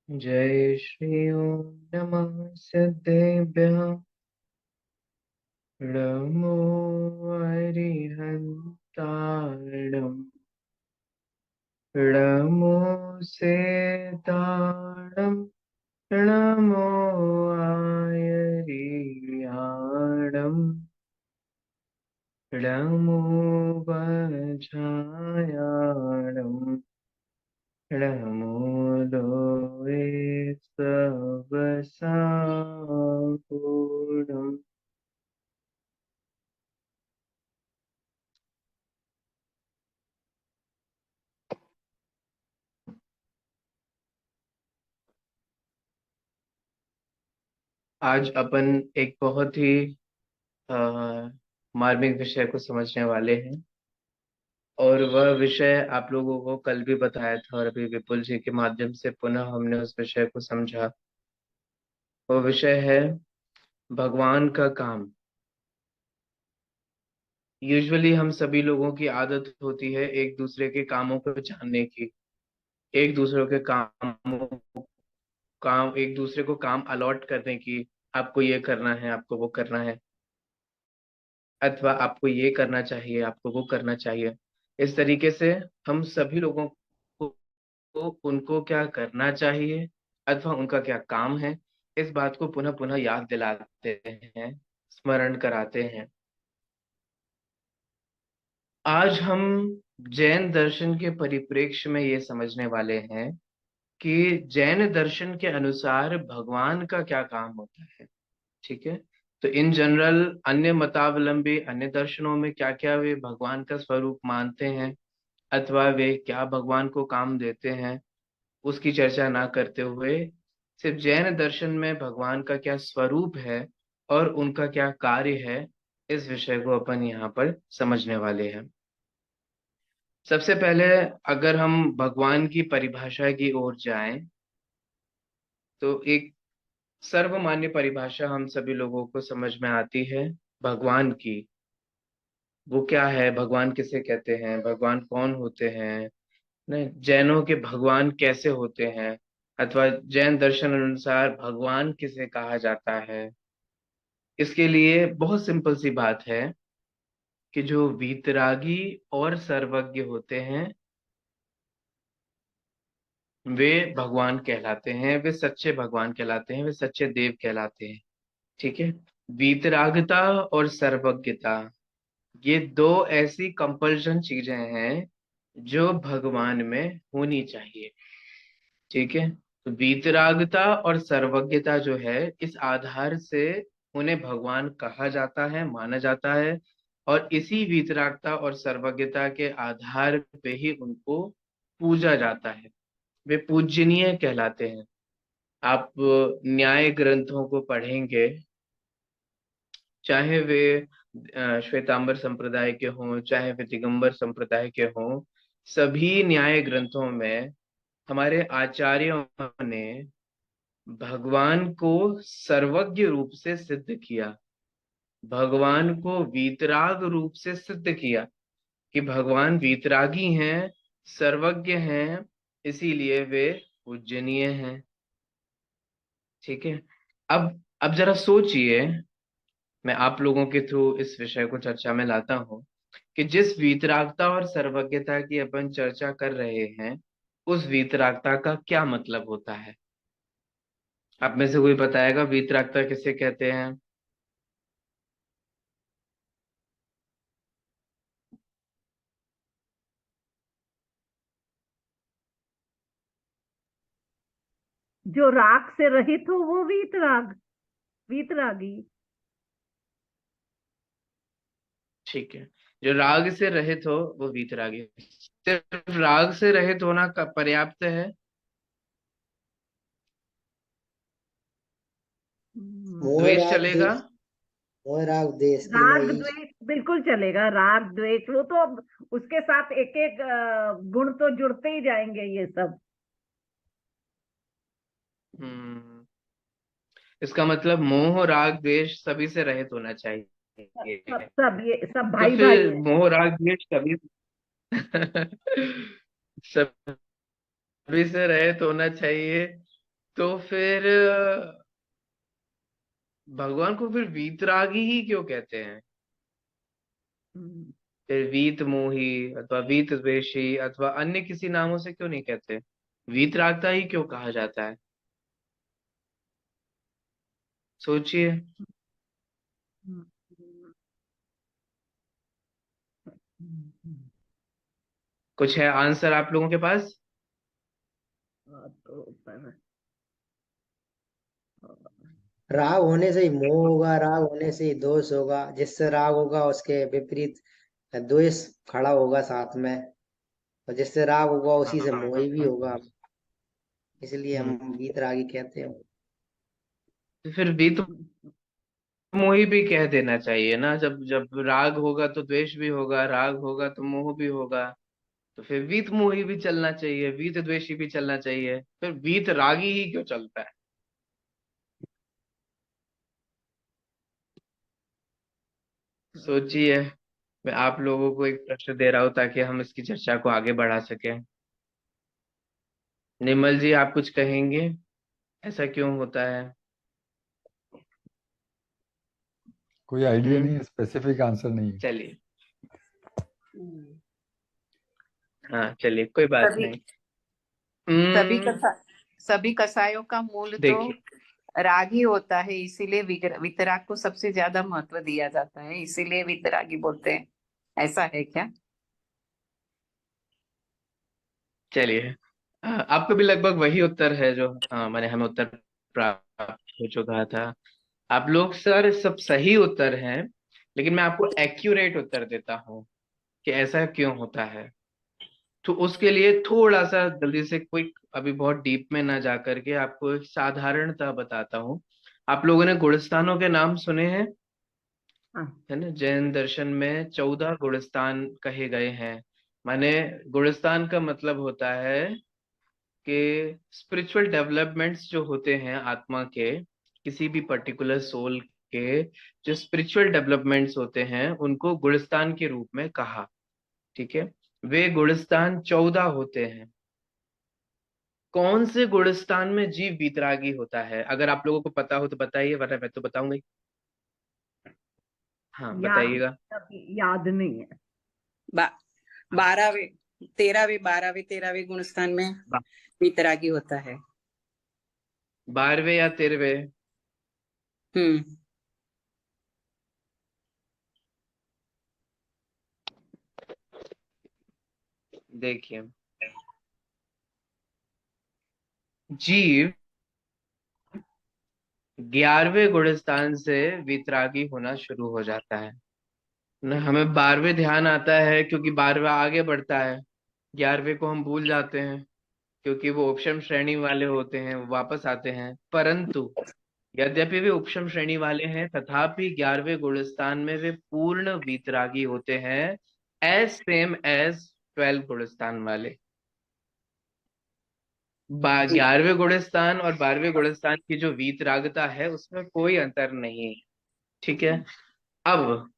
जय श्री ओम नमः सिद्धेभ्यः नमो अरिहन्ताणम् नमो सेताणम् नमो आयरियाणम् नमो वज्रायाणम् नमो लोये सबसाकुणम्। आज अपन एक बहुत ही अ, मार्मिक विषय को समझने वाले हैं। और वह विषय आप लोगों को कल भी बताया था और अभी विपुल जी के माध्यम से पुनः हमने उस विषय को समझा। वो विषय है भगवान का काम। यूजुअली हम सभी लोगों की आदत होती है एक दूसरे के कामों को जानने की, एक दूसरे के काम एक दूसरे को काम अलॉट करने की। आपको ये करना है, आपको वो करना है, अथवा आपको ये करना चाहिए, आपको वो करना चाहिए। इस तरीके से हम सभी लोगों को उनको क्या करना चाहिए अथवा उनका क्या काम है, इस बात को पुनः पुनः याद दिलाते हैं, स्मरण कराते हैं। आज हम जैन दर्शन के परिप्रेक्ष्य में ये समझने वाले हैं कि जैन दर्शन के अनुसार भगवान का क्या काम होता है। ठीक है। तो इन जनरल अन्य मतावलंबी अन्य दर्शनों में क्या क्या वे भगवान का स्वरूप मानते हैं अथवा वे क्या भगवान को काम देते हैं, उसकी चर्चा ना करते हुए सिर्फ जैन दर्शन में भगवान का क्या स्वरूप है और उनका क्या कार्य है, इस विषय को अपन यहाँ पर समझने वाले हैं। सबसे पहले अगर हम भगवान की परिभाषा की ओर जाएं तो एक सर्वमान्य परिभाषा हम सभी लोगों को समझ में आती है भगवान की। वो क्या है, भगवान किसे कहते हैं, भगवान कौन होते हैं, नहीं जैनों के भगवान कैसे होते हैं, अथवा जैन दर्शन अनुसार भगवान किसे कहा जाता है। इसके लिए बहुत सिंपल सी बात है कि जो वीतरागी और सर्वज्ञ होते हैं वे भगवान कहलाते हैं, वे सच्चे भगवान कहलाते हैं, वे सच्चे देव कहलाते हैं। ठीक है। वीतरागता और सर्वज्ञता, ये दो ऐसी कंपल्शन चीजें हैं जो भगवान में होनी चाहिए। ठीक है। तो वीतरागता और सर्वज्ञता जो है, इस आधार से उन्हें भगवान कहा जाता है, माना जाता है। और इसी वीतरागता और सर्वज्ञता के आधार पे ही उनको पूजा जाता है, वे पूजनीय कहलाते हैं। आप न्याय ग्रंथों को पढ़ेंगे, चाहे वे श्वेतांबर संप्रदाय के हों चाहे वे दिगंबर संप्रदाय के हों, सभी न्याय ग्रंथों में हमारे आचार्यों ने भगवान को सर्वज्ञ रूप से सिद्ध किया, भगवान को वीतराग रूप से सिद्ध किया कि भगवान वीतरागी हैं, सर्वज्ञ हैं, इसीलिए वे पूजनीय हैं। ठीक है। अब जरा सोचिए, मैं आप लोगों के थ्रू इस विषय को चर्चा में लाता हूँ कि जिस वीतरागता और सर्वज्ञता की अपन चर्चा कर रहे हैं, उस वीतरागता का क्या मतलब होता है। आप में से कोई बताएगा वीतरागता किसे कहते हैं। जो राग से रहित हो वो वीतराग, वीतरागी। ठीक है। जो राग से रहित हो वो वीतरागी। सिर्फ राग से रहित होना पर्याप्त है। मोह द्वेष राग चलेगा। देश, मोह राग देश तीनों राग ही। द्वेष बिल्कुल चलेगा, राग द्वेष वो तो अब उसके साथ एक एक गुण तो जुड़ते ही जाएंगे ये सब। हम्म। इसका मतलब मोह राग द्वेष सभी से रहित होना चाहिए। सब ये सब तो भाई भाई फिर है। मोह राग द्वेष सभी सभी से रहित होना चाहिए। तो फिर भगवान को फिर वीतरागी ही क्यों कहते हैं? हम्म, फिर वीत मोही अथवा वीत द्वेषी अथवा अन्य किसी नामों से क्यों नहीं कहते? वीतरागता ही क्यों कहा जाता है? सोचिए। हम्म, हम्म, कुछ है आंसर आप लोगों के पास? तो पर राग होने से ही मोह होगा, राग होने से ही दोष होगा, जिससे राग होगा उसके विपरीत द्वेष खड़ा होगा साथ में, और जिससे राग होगा उसी से मोह भी हाँ। होगा। इसलिए हम्म। हम वीतरागी कहते हैं। तो फिर वीत मोही भी कह देना चाहिए ना, जब जब राग होगा तो द्वेष भी होगा, राग होगा तो मोह भी होगा। तो फिर वीत मोही भी चलना चाहिए, वीत द्वेषी भी चलना चाहिए, फिर वीत रागी ही क्यों चलता है? सोचिए। मैं आप लोगों को एक प्रश्न दे रहा हूं ताकि हम इसकी चर्चा को आगे बढ़ा सकें। निर्मल जी, आप कुछ कहेंगे? ऐसा क्यों होता है? कोई आइडिया हम्म। नहीं है, स्पेसिफिक आंसर नहीं है। चलिए। हम्म। हाँ चलिए, कोई बात सभी नहीं। सभी हम्म। कसा सभी कसायों का मूल तो देखिए। राग ही होता है, इसीलिए वितराग को सबसे ज्यादा महत्व दिया जाता है, इसीलिए वितरागी बोलते हैं। ऐसा है क्या? चलिए। आपका भी लगभग वही उत्तर है जो मैंने हमें उत्तर प्राप्त हो चुका था। आप लोग सर सब सही उत्तर हैं, लेकिन मैं आपको एक्यूरेट उत्तर देता हूँ कि ऐसा क्यों होता है। तो उसके लिए थोड़ा सा जल्दी से क्विक, अभी बहुत डीप में ना जा करके आपको एक साधारणता बताता हूँ। आप लोगों ने गुणस्थानों के नाम सुने हैं? हाँ, है ना, जैन दर्शन में 14 गुणस्थान कहे गए हैं। माने गुणस्थान का मतलब होता है कि स्पिरिचुअल डेवलपमेंट्स जो होते हैं आत्मा के, किसी भी पर्टिकुलर सोल के जो स्पिरिचुअल डेवलपमेंट्स होते हैं उनको गुणस्थान के रूप में कहा। ठीक है। वे गुणस्थान 14 होते हैं। कौन से गुणस्थान में जीव वीतरागी होता है? अगर आप लोगों को पता हो तो बताइए, वरना मैं तो बताऊंगा ही। हाँ याद बताइएगा। अभी याद नहीं है। बा, 12वें 13वें गुणस्थान में वितरागी होता है। 12वें या 13वें? हम्म। देखिए, जीव 11वें गुणस्थान से वितरागी होना शुरू हो जाता है ना। हमें 12वें ध्यान आता है क्योंकि 12वां आगे बढ़ता है। 11वें को हम भूल जाते हैं क्योंकि वो उपशम श्रेणी वाले होते हैं, वो वापस आते हैं। परंतु यद्यपि वे उपशम श्रेणी वाले हैं, तथापि 11वें गुणस्थान में वे पूर्ण वीतरागी होते हैं, एज सेम एज 12 गुणस्थान वाले। जी। 11वें गुणस्थान और 12वें गुणस्थान की जो वीतरागता है उसमें कोई अंतर नहीं है। ठीक है। अब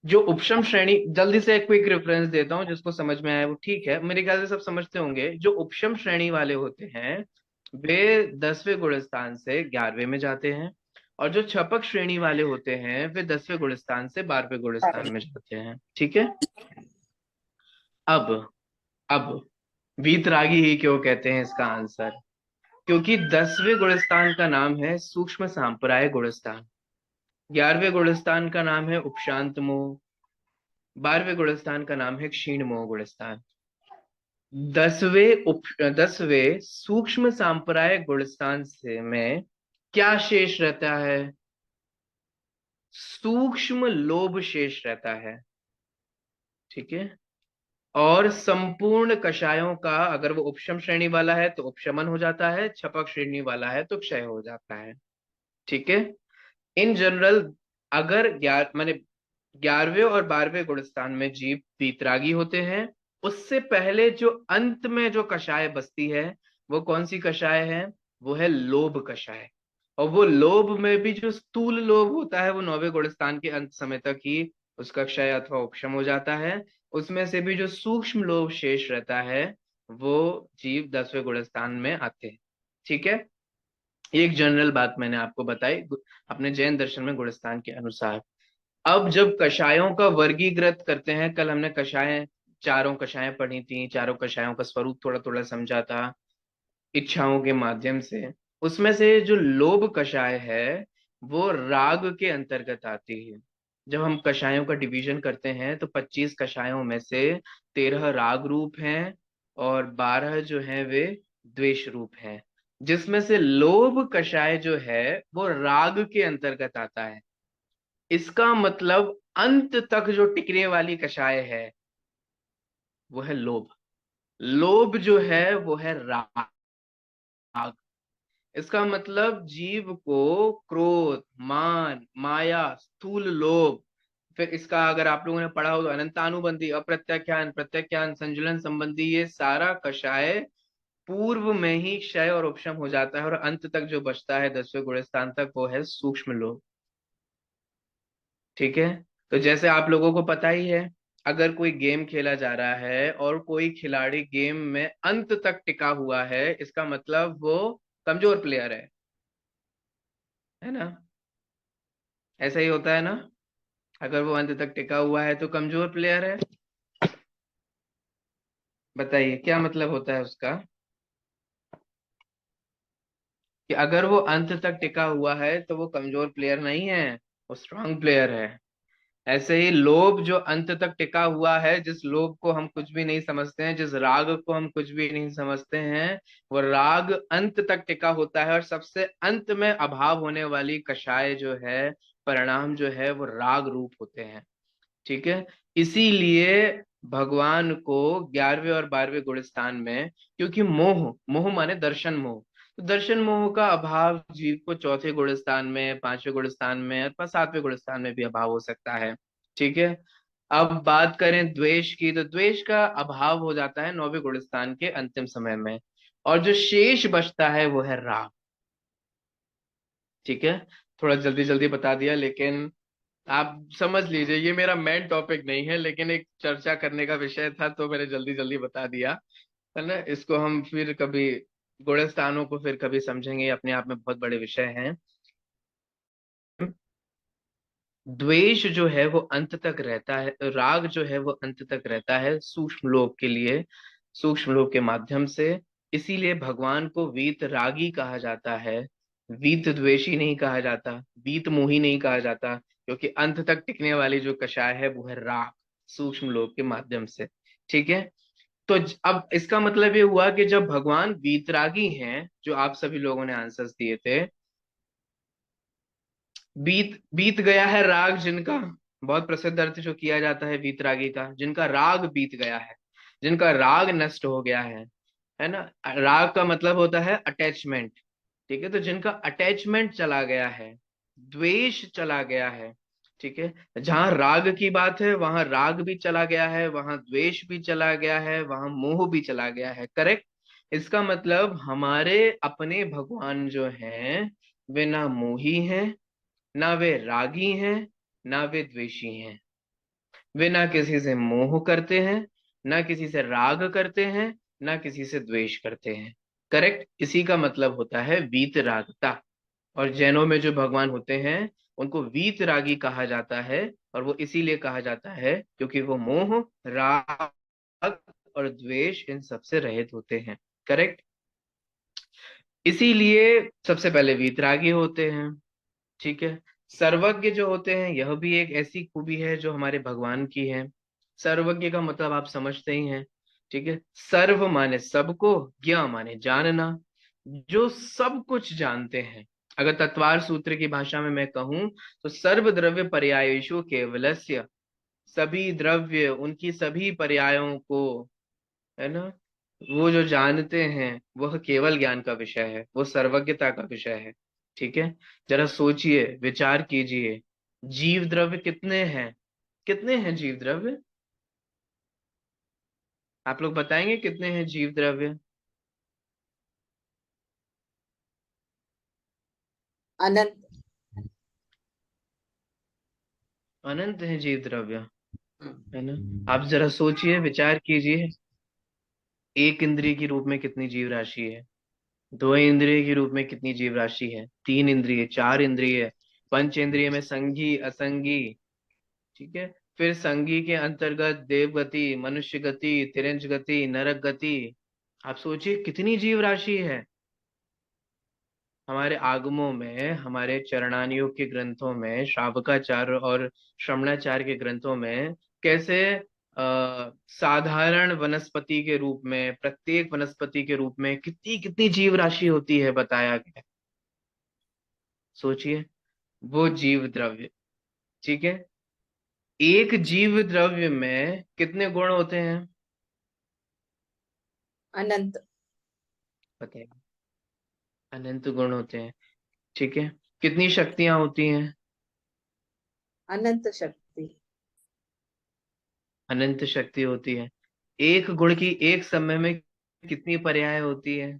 जो उपशम श्रेणी, जल्दी से एक क्विक रेफरेंस देता हूं, जिसको समझ में आया वो ठीक है, मेरे ख्याल से सब समझते होंगे। जो उपशम श्रेणी वाले होते हैं वे 10वें गुणस्थान से 11वें में जाते हैं, और जो छपक श्रेणी वाले होते हैं वे 10वें गुणस्थान से 12वें गुणस्थान में जाते हैं। ठीक है। अब अब वीतरागी ही क्यों कहते हैं, इसका आंसर, क्योंकि 10वें गुणस्थान का नाम है सूक्ष्म सांप्राय गुणस्थान, 11वें गुणस्थान का नाम है उपशांत मोह, 12वें गुणस्थान का नाम है क्षीण मोह गुणस्थान। 10वें सूक्ष्म सांप्राय गुणस्थान से में क्या शेष रहता है? सूक्ष्म लोभ शेष रहता है। ठीक है। और संपूर्ण कषायों का, अगर वो उपशम श्रेणी वाला है तो उपशमन हो जाता है, छपक श्रेणी वाला है तो क्षय हो जाता है। ठीक है। इन जनरल, अगर माने 11वें और 12वें गुणस्थान में जीव वीतरागी होते हैं, उससे पहले जो अंत में जो कषाय बसती है, वो कौन सी कषाय है? वो है लोभ कषाय। और वो लोभ में भी जो स्थूल लोभ होता है वो 9वें गुणस्थान के अंत समय तक ही उसका क्षय अथवा उपशम हो जाता है। उसमें से भी जो सूक्ष्म लोभ शेष रहता है वो जीव 10वें गुणस्थान में आते हैं। ठीक है, ये एक जनरल बात मैंने आपको बताई अपने जैन दर्शन में गुणस्थान के अनुसार। अब जब कषायों का वर्गीकृत करते हैं, कल हमने कषाय, चारों कषायें पढ़ी थी, चारों कषायों का स्वरूप थोड़ा थोड़ा समझा था इच्छाओं के माध्यम से। उसमें से जो लोभ कषाय है वो राग के अंतर्गत आती है। जब हम कषायों का डिवीजन करते हैं तो 25 कषायों में से 13 राग रूप हैं और 12 जो हैं वे द्वेष रूप हैं, जिसमें से लोभ कषाय जो है वो राग के अंतर्गत आता है। इसका मतलब अंत तक जो टिकने वाली कषाय है वो है लोभ। लोभ जो है वो है राग। इसका मतलब जीव को क्रोध, मान, माया, स्थूल लोभ, फिर इसका अगर आप लोगों ने पढ़ा हो तो अनंतानुबंधी, अप्रत्याख्यान, प्रत्याख्यान, संजुलन संबंधी, ये सारा कषाय पूर्व में ही क्षय और उपशम हो जाता है और अंत तक जो बचता है 10वें गुण स्थान तक वो है सूक्ष्म लोभ। ठीक है, तो जैसे आप लोगों को पता ही है, अगर कोई गेम खेला जा रहा है और कोई खिलाड़ी गेम में अंत तक टिका हुआ है, इसका मतलब वो कमजोर प्लेयर है ना? ऐसा ही होता है ना? अगर वो अंत तक टिका हुआ है तो कमजोर प्लेयर है। बताइए क्या मतलब होता है उसका, कि अगर वो अंत तक टिका हुआ है तो वो कमजोर प्लेयर नहीं है, वो स्ट्रांग प्लेयर है। ऐसे ही लोभ जो अंत तक टिका हुआ है, जिस लोभ को हम कुछ भी नहीं समझते हैं, जिस राग को हम कुछ भी नहीं समझते हैं, वो राग अंत तक टिका होता है और सबसे अंत में अभाव होने वाली कषाय जो है, परिणाम जो है, वो राग रूप होते हैं। ठीक है, इसीलिए भगवान को 11वें और 12वें गुण स्थान में, क्योंकि मोह, मोह माने दर्शन मोह, तो दर्शन मोह का अभाव जीव को चौथे गुण स्थान में, 5वें गुण स्थान में अथवा 7वें गुण स्थान में भी अभाव हो सकता है। ठीक है, अब बात करें द्वेष की, तो द्वेष का अभाव हो जाता है 9वें गुण स्थान के अंतिम समय में, और जो शेष बचता है वो है राग। ठीक है, थोड़ा जल्दी जल्दी बता दिया, लेकिन आप समझ लीजिए ये मेरा मेन टॉपिक नहीं है, लेकिन एक चर्चा करने का विषय था तो मैंने जल्दी जल्दी बता दिया, है ना? इसको हम फिर कभी, गुण स्थानों को फिर कभी समझेंगे, अपने आप में बहुत बड़े विषय हैं। द्वेष जो है वो अंत तक रहता है, राग जो है वो अंत तक रहता है सूक्ष्म लोक के लिए, सूक्ष्म लोक के माध्यम से। इसीलिए भगवान को वीत रागी कहा जाता है, वीत द्वेषी नहीं कहा जाता, वीत मोही नहीं कहा जाता, क्योंकि अंत तक टिकने वाली जो कषाय है वो है राग, सूक्ष्म लोक के माध्यम से। ठीक है, तो अब इसका मतलब ये हुआ कि जब भगवान वीतरागी हैं, जो आप सभी लोगों ने आंसर्स दिए थे, बीत बीत गया है राग जिनका, बहुत प्रसिद्ध अर्थ जो किया जाता है वीतरागी का, जिनका राग बीत गया है, जिनका राग नष्ट हो गया है ना? राग का मतलब होता है अटैचमेंट। ठीक है, तो जिनका अटैचमेंट चला गया है, द्वेष चला गया है। ठीक है, जहां राग की बात है वहां राग भी चला गया है, वहां द्वेष भी चला गया है, वहां मोह भी चला गया है। करेक्ट, इसका मतलब हमारे अपने भगवान जो हैं वे ना मोही हैं, ना वे रागी हैं, ना वे द्वेषी हैं। वे ना किसी से मोह करते हैं, ना किसी से राग करते हैं, ना किसी से द्वेष करते हैं। करेक्ट, इसी का मतलब होता है वीतरागता। और जैनों में जो भगवान होते हैं उनको वीतरागी कहा जाता है, और वो इसीलिए कहा जाता है क्योंकि वो मोह, राग और द्वेष इन सबसे रहित होते हैं। करेक्ट, इसीलिए सबसे पहले वीतरागी होते हैं। ठीक है, सर्वज्ञ जो होते हैं, यह भी एक ऐसी खूबी है जो हमारे भगवान की है। सर्वज्ञ का मतलब आप समझते ही हैं। ठीक है, सर्व माने सबको, ज्ञ माने जानना, जो सब कुछ जानते हैं। अगर तत्वार सूत्र की भाषा में मैं कहूं तो सर्व द्रव्य पर्यायेषु केवलस्य, सभी द्रव्य उनकी सभी पर्यायों को, है ना, वो जो जानते हैं वह केवल ज्ञान का विषय है, वो सर्वज्ञता का विषय है। ठीक है, जरा सोचिए, विचार कीजिए, जीव द्रव्य कितने हैं? कितने हैं जीव द्रव्य? आप लोग बताएंगे कितने हैं जीव द्रव्य? अनंत। अनंत है जीव द्रव्य, है ना? आप जरा सोचिए, विचार कीजिए, एक इंद्रिय के रूप में कितनी जीव राशि है? दो इंद्रिय के रूप में कितनी जीव राशि है? तीन इंद्रिय, चार इंद्रिय, पंच इंद्रिय में संगी असंगी, ठीक है। फिर संगी के अंतर्गत देव गति, मनुष्य गति, तिरंज गति, नरक गति। आप सोचिए कितनी जीव राशि है। हमारे आगमों में, हमारे चरणानियों के ग्रंथों में, श्रावकाचार्य और श्रमणाचार्य के ग्रंथों में कैसे साधारण वनस्पति के रूप में, प्रत्येक वनस्पति के रूप में कितनी कितनी जीव राशि होती है बताया गया। सोचिए, वो जीव द्रव्य, ठीक है। एक जीव द्रव्य में कितने गुण होते हैं अनंत। बताइए? अनंत गुण होते हैं, ठीक है। कितनी शक्तियां होती हैं? अनंत शक्ति। अनंत शक्ति होती है। एक गुण की एक समय में कितनी पर्याय होती है?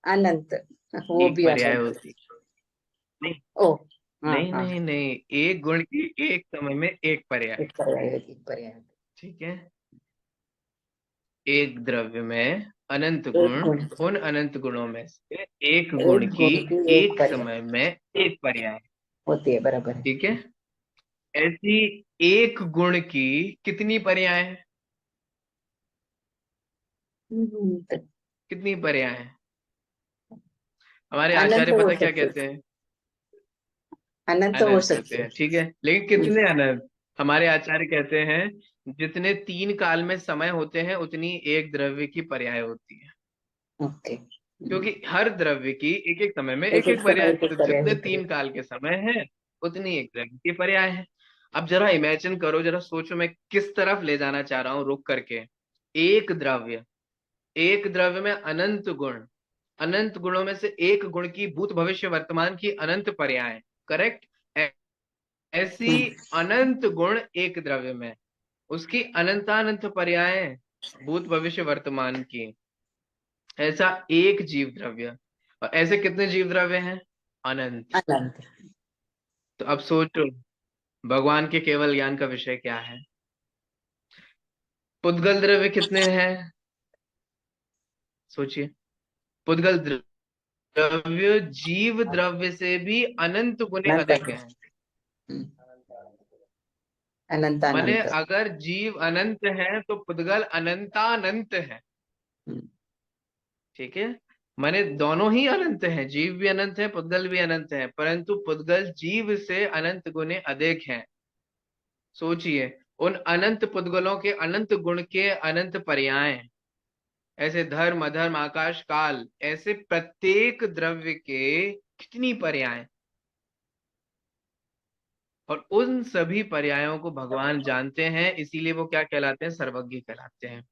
अनंत, वो एक भी पर्याय अनंत। होती नहीं, ओ, हाँ नहीं हाँ, नहीं नहीं, एक गुण की एक समय में एक पर्याय, एक पर्याय, एक पर्याय। ठीक है। एक द्रव्य में अनंत एक गुण, गुण, उन अनंत गुणों में से एक गुण एक की गुण की एक एक पर्याय समय में एक पर्याय, होती है, बराबर है। ठीक है। ऐसी एक गुण की कितनी पर्याय है? तो कितनी पर्याय है? हमारे अनंत आचार्य हो पता क्या सकते, कहते हैं? अनंत हो अनंत कहते सकते। हैं, ठीक है। लेकिन कितने अनंत? हमारे आचार्य कहते हैं जितने तीन काल में समय होते हैं उतनी एक द्रव्य की पर्याय होती है। ओके। क्योंकि हर द्रव्य की एक एक समय में एक एक एक एक समय पर्याय, एक एक तो पर्याय जितने होती है। तीन काल के समय है उतनी एक द्रव्य की पर्याय है। अब जरा इमेजिन करो, जरा सोचो मैं किस तरफ ले जाना चाह रहा हूं रुक करके। एक द्रव्य, एक द्रव्य में अनंत गुण, अनंत गुणों में से एक गुण की भूत भविष्य वर्तमान की अनंत पर्याय, करेक्ट। ऐसी हम्म, अनंत गुण एक द्रव्य में, उसकी अनंतानंत पर्याय भूत भविष्य वर्तमान की। ऐसा एक जीव द्रव्य, और ऐसे कितने जीव द्रव्य हैं? अनंत। अनंत। तो अब सोचो भगवान के केवल ज्ञान का विषय क्या है? पुद्गल द्रव्य कितने हैं? सोचिए, पुद्गल द्रव्य जीव द्रव्य से भी अनंत गुने अनंत अधिक है। हैं। अनंत माने अनंत। अगर जीव अनंत है तो पुद्गल अनंतानंत है, हम्म, ठीक है। माने दोनों ही अनंत हैं, जीव भी अनंत है, पुद्गल भी अनंत है, परंतु पुद्गल जीव से अनंत गुने अधिक हैं। सोचिए, उन अनंत पुद्गलों के अनंत गुण के अनंत पर्याय, ऐसे धर्म अधर्म आकाश काल, ऐसे प्रत्येक द्रव्य के कितनी पर्याय, और उन सभी पर्यायों को भगवान जानते हैं, इसीलिए वो क्या कहलाते हैं? सर्वज्ञ कहलाते हैं,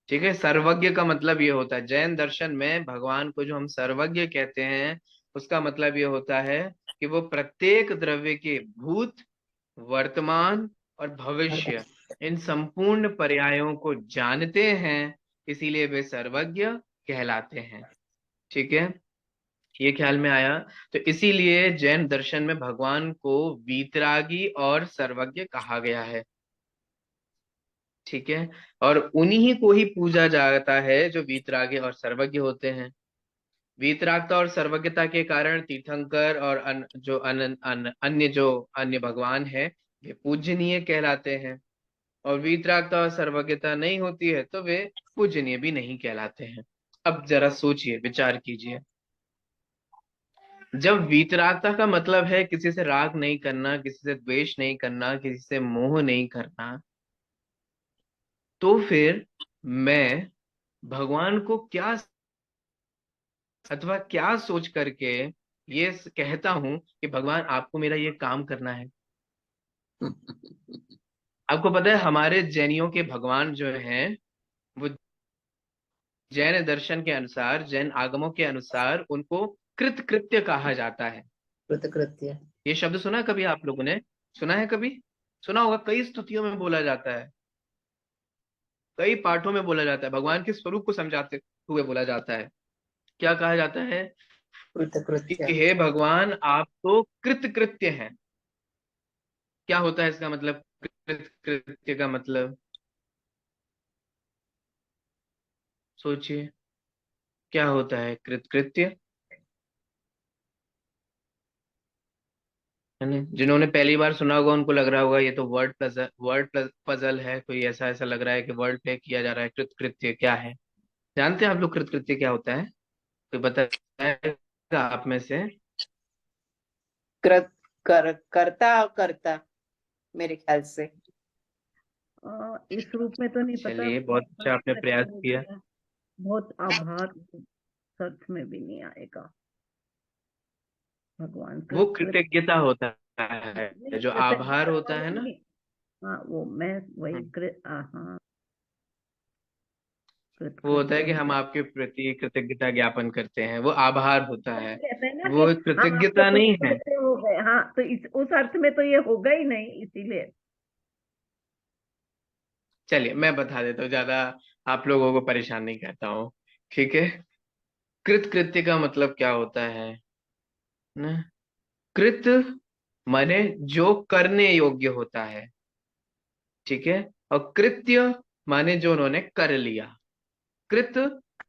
ठीक है। सर्वज्ञ का मतलब ये होता है, जैन दर्शन में भगवान को जो हम सर्वज्ञ कहते हैं उसका मतलब ये होता है कि वो प्रत्येक द्रव्य के भूत, वर्तमान और भविष्य, इन संपूर्ण पर्यायों को जानते हैं, इसीलिए वे सर्वज्ञ कहलाते हैं, ठीक है। ये ख्याल में आया। तो इसीलिए जैन दर्शन में भगवान को वीतरागी और सर्वज्ञ कहा गया है, ठीक है। और उन्हीं को ही पूजा जाता है जो वीतरागी और सर्वज्ञ होते हैं। वीतरागता और सर्वज्ञता के कारण तीर्थंकर और अन्य जो अन्य भगवान है वे पूजनीय कहलाते हैं, और वीतरागता और सर्वज्ञता नहीं होती है तो वे पूजनीय भी नहीं कहलाते हैं। अब जरा सोचिए, विचार कीजिए, जब वीतरागता का मतलब है किसी से राग नहीं करना, किसी से द्वेष नहीं करना, किसी से मोह नहीं करना, तो फिर मैं भगवान को क्या अथवा क्या सोच करके ये कहता हूं कि भगवान आपको मेरा ये काम करना है? आपको पता है हमारे जैनियों के भगवान जो हैं वो जैन दर्शन के अनुसार, जैन आगमों के अनुसार उनको कृतकृत्य कहा जाता है। कृतकृत्य। ये शब्द सुना कभी आप लोगों ने? सुना है कभी? सुना होगा, कई स्तुतियों में बोला जाता है, कई पाठों में बोला जाता है, भगवान के स्वरूप को समझाते हुए बोला जाता है। क्या कहा जाता है? कि कृतकृत्य। हे भगवान आप तो कृतकृत्य हैं। क्या होता है इसका मतलब? कृतकृत्य का मतलब सोचिए। क्या होता है? कृतकृत्य, है ना? जिन्होंने पहली बार सुना होगा उनको लग रहा होगा ये तो वर्ड पजल है, कोई ऐसा ऐसा लग रहा है कि वर्ड प्ले किया जा रहा है। कृतकृत्य क्या है? जानते हैं आप लोग कृतकृत्य क्या होता है? कोई बताएगा आप में से? कृत करता करता मेरे ख्याल से। इस रूप में तो नहीं पता, चलिए, बहुत अच्छा, आपने प्रयास किया। बहुत आभार अर्थ में भी नहीं आएगा भगवान वो कृत। कृतज्ञता होता है, नहीं, जो आभार कृतज्ञता होता वाला है ना। नहीं। हाँ, वो मैं वही हम्म, हाँ, वो होता कृतकृत्य है कि हो हम जाए। आपके प्रति कृतज्ञता ज्ञापन करते हैं, वो आभार होता तो है। कहते हैं ना कि वो हम आपके कृतज्ञता नहीं है। कृतज्ञ हो गए। हाँ, तो उस अर्थ में तो ये होगा ही नहीं, इसीलिए। चलिए मैं बता देता हूँ, ज्यादा आप लोगों को परेशान नहीं करता हूँ, ठीक है? कृतकृत्य का मतलब क्या होता है ना? कृत माने जो करने योग्य होता है, ठीक है? और कृत्य माने जो उन्होंने कर लिया। कृत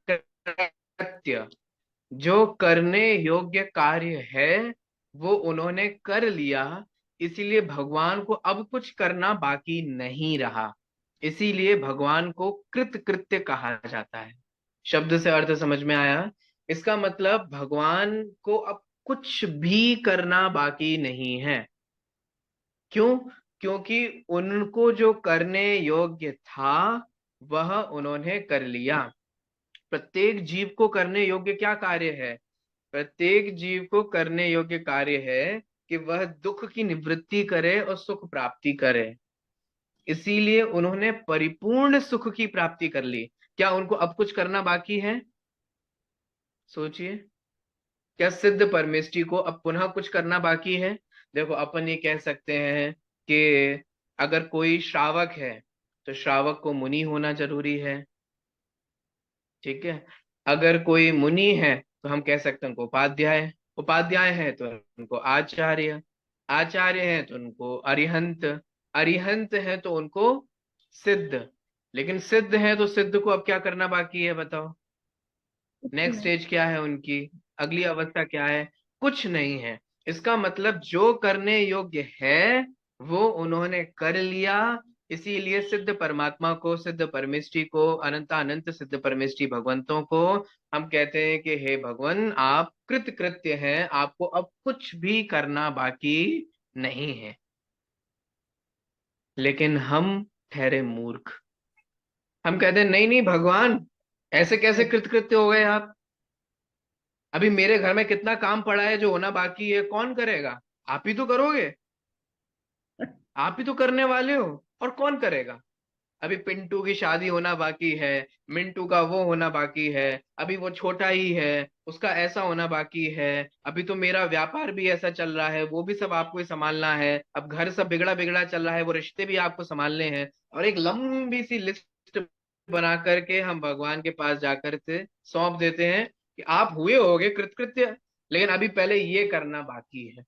कृत्य, जो करने योग्य कार्य है वो उन्होंने कर लिया, इसीलिए भगवान को अब कुछ करना बाकी नहीं रहा। इसीलिए भगवान को कृत कृत्य कहा जाता है। शब्द से अर्थ समझ में आया? इसका मतलब भगवान को अब कुछ भी करना बाकी नहीं है। क्यों? क्योंकि उनको जो करने योग्य था वह उन्होंने कर लिया। प्रत्येक जीव को करने योग्य क्या कार्य है? प्रत्येक जीव को करने योग्य कार्य है कि वह दुख की निवृत्ति करे और सुख प्राप्ति करे। इसीलिए उन्होंने परिपूर्ण सुख की प्राप्ति कर ली। क्या उनको अब कुछ करना बाकी है? सोचिए, क्या सिद्ध परमेष्ठी को अब पुनः कुछ करना बाकी है? देखो, अपन ये कह सकते हैं कि अगर कोई श्रावक है तो श्रावक को मुनि होना जरूरी है, ठीक है? अगर कोई मुनि है तो हम कह सकते हैं उनको उपाध्याय, उपाध्याय है तो उनको आचार्य, आचार्य है तो उनको अरिहंत, अरिहंत है तो उनको सिद्ध। लेकिन सिद्ध है तो सिद्ध को अब क्या करना बाकी है बताओ? कुछ नेक्स्ट नहीं। स्टेज क्या है उनकी? अगली अवस्था क्या है? कुछ नहीं है। इसका मतलब जो करने योग्य है वो उन्होंने कर लिया। इसीलिए सिद्ध परमात्मा को, सिद्ध परमेष्ठी को, अनंत सिद्ध परमेष्ठी भगवंतों को हम कहते हैं कि हे भगवान, आप कृत कृत्य हैं, आपको अब कुछ भी करना बाकी नहीं है। लेकिन हम ठहरे मूर्ख। हम कहते हैं नहीं नहीं भगवान, ऐसे कैसे कृतकृत्य हो गए आप? अभी मेरे घर में कितना काम पड़ा है जो होना बाकी है, कौन करेगा? आप ही तो करोगे, आप ही तो करने वाले हो, और कौन करेगा? अभी पिंटू की शादी होना बाकी है, मिंटू का वो होना बाकी है, अभी वो छोटा ही है, उसका ऐसा होना बाकी है, अभी तो मेरा व्यापार भी ऐसा चल रहा है, वो भी सब आपको ही संभालना है, अब घर सब बिगड़ा बिगड़ा चल रहा है, वो रिश्ते भी आपको संभालने हैं। और एक लंबी सी लिस्ट बना करके हम भगवान के पास जाकर से सौंप देते हैं कि आप हुए होगे कृतकृत्य, लेकिन अभी पहले ये करना बाकी है,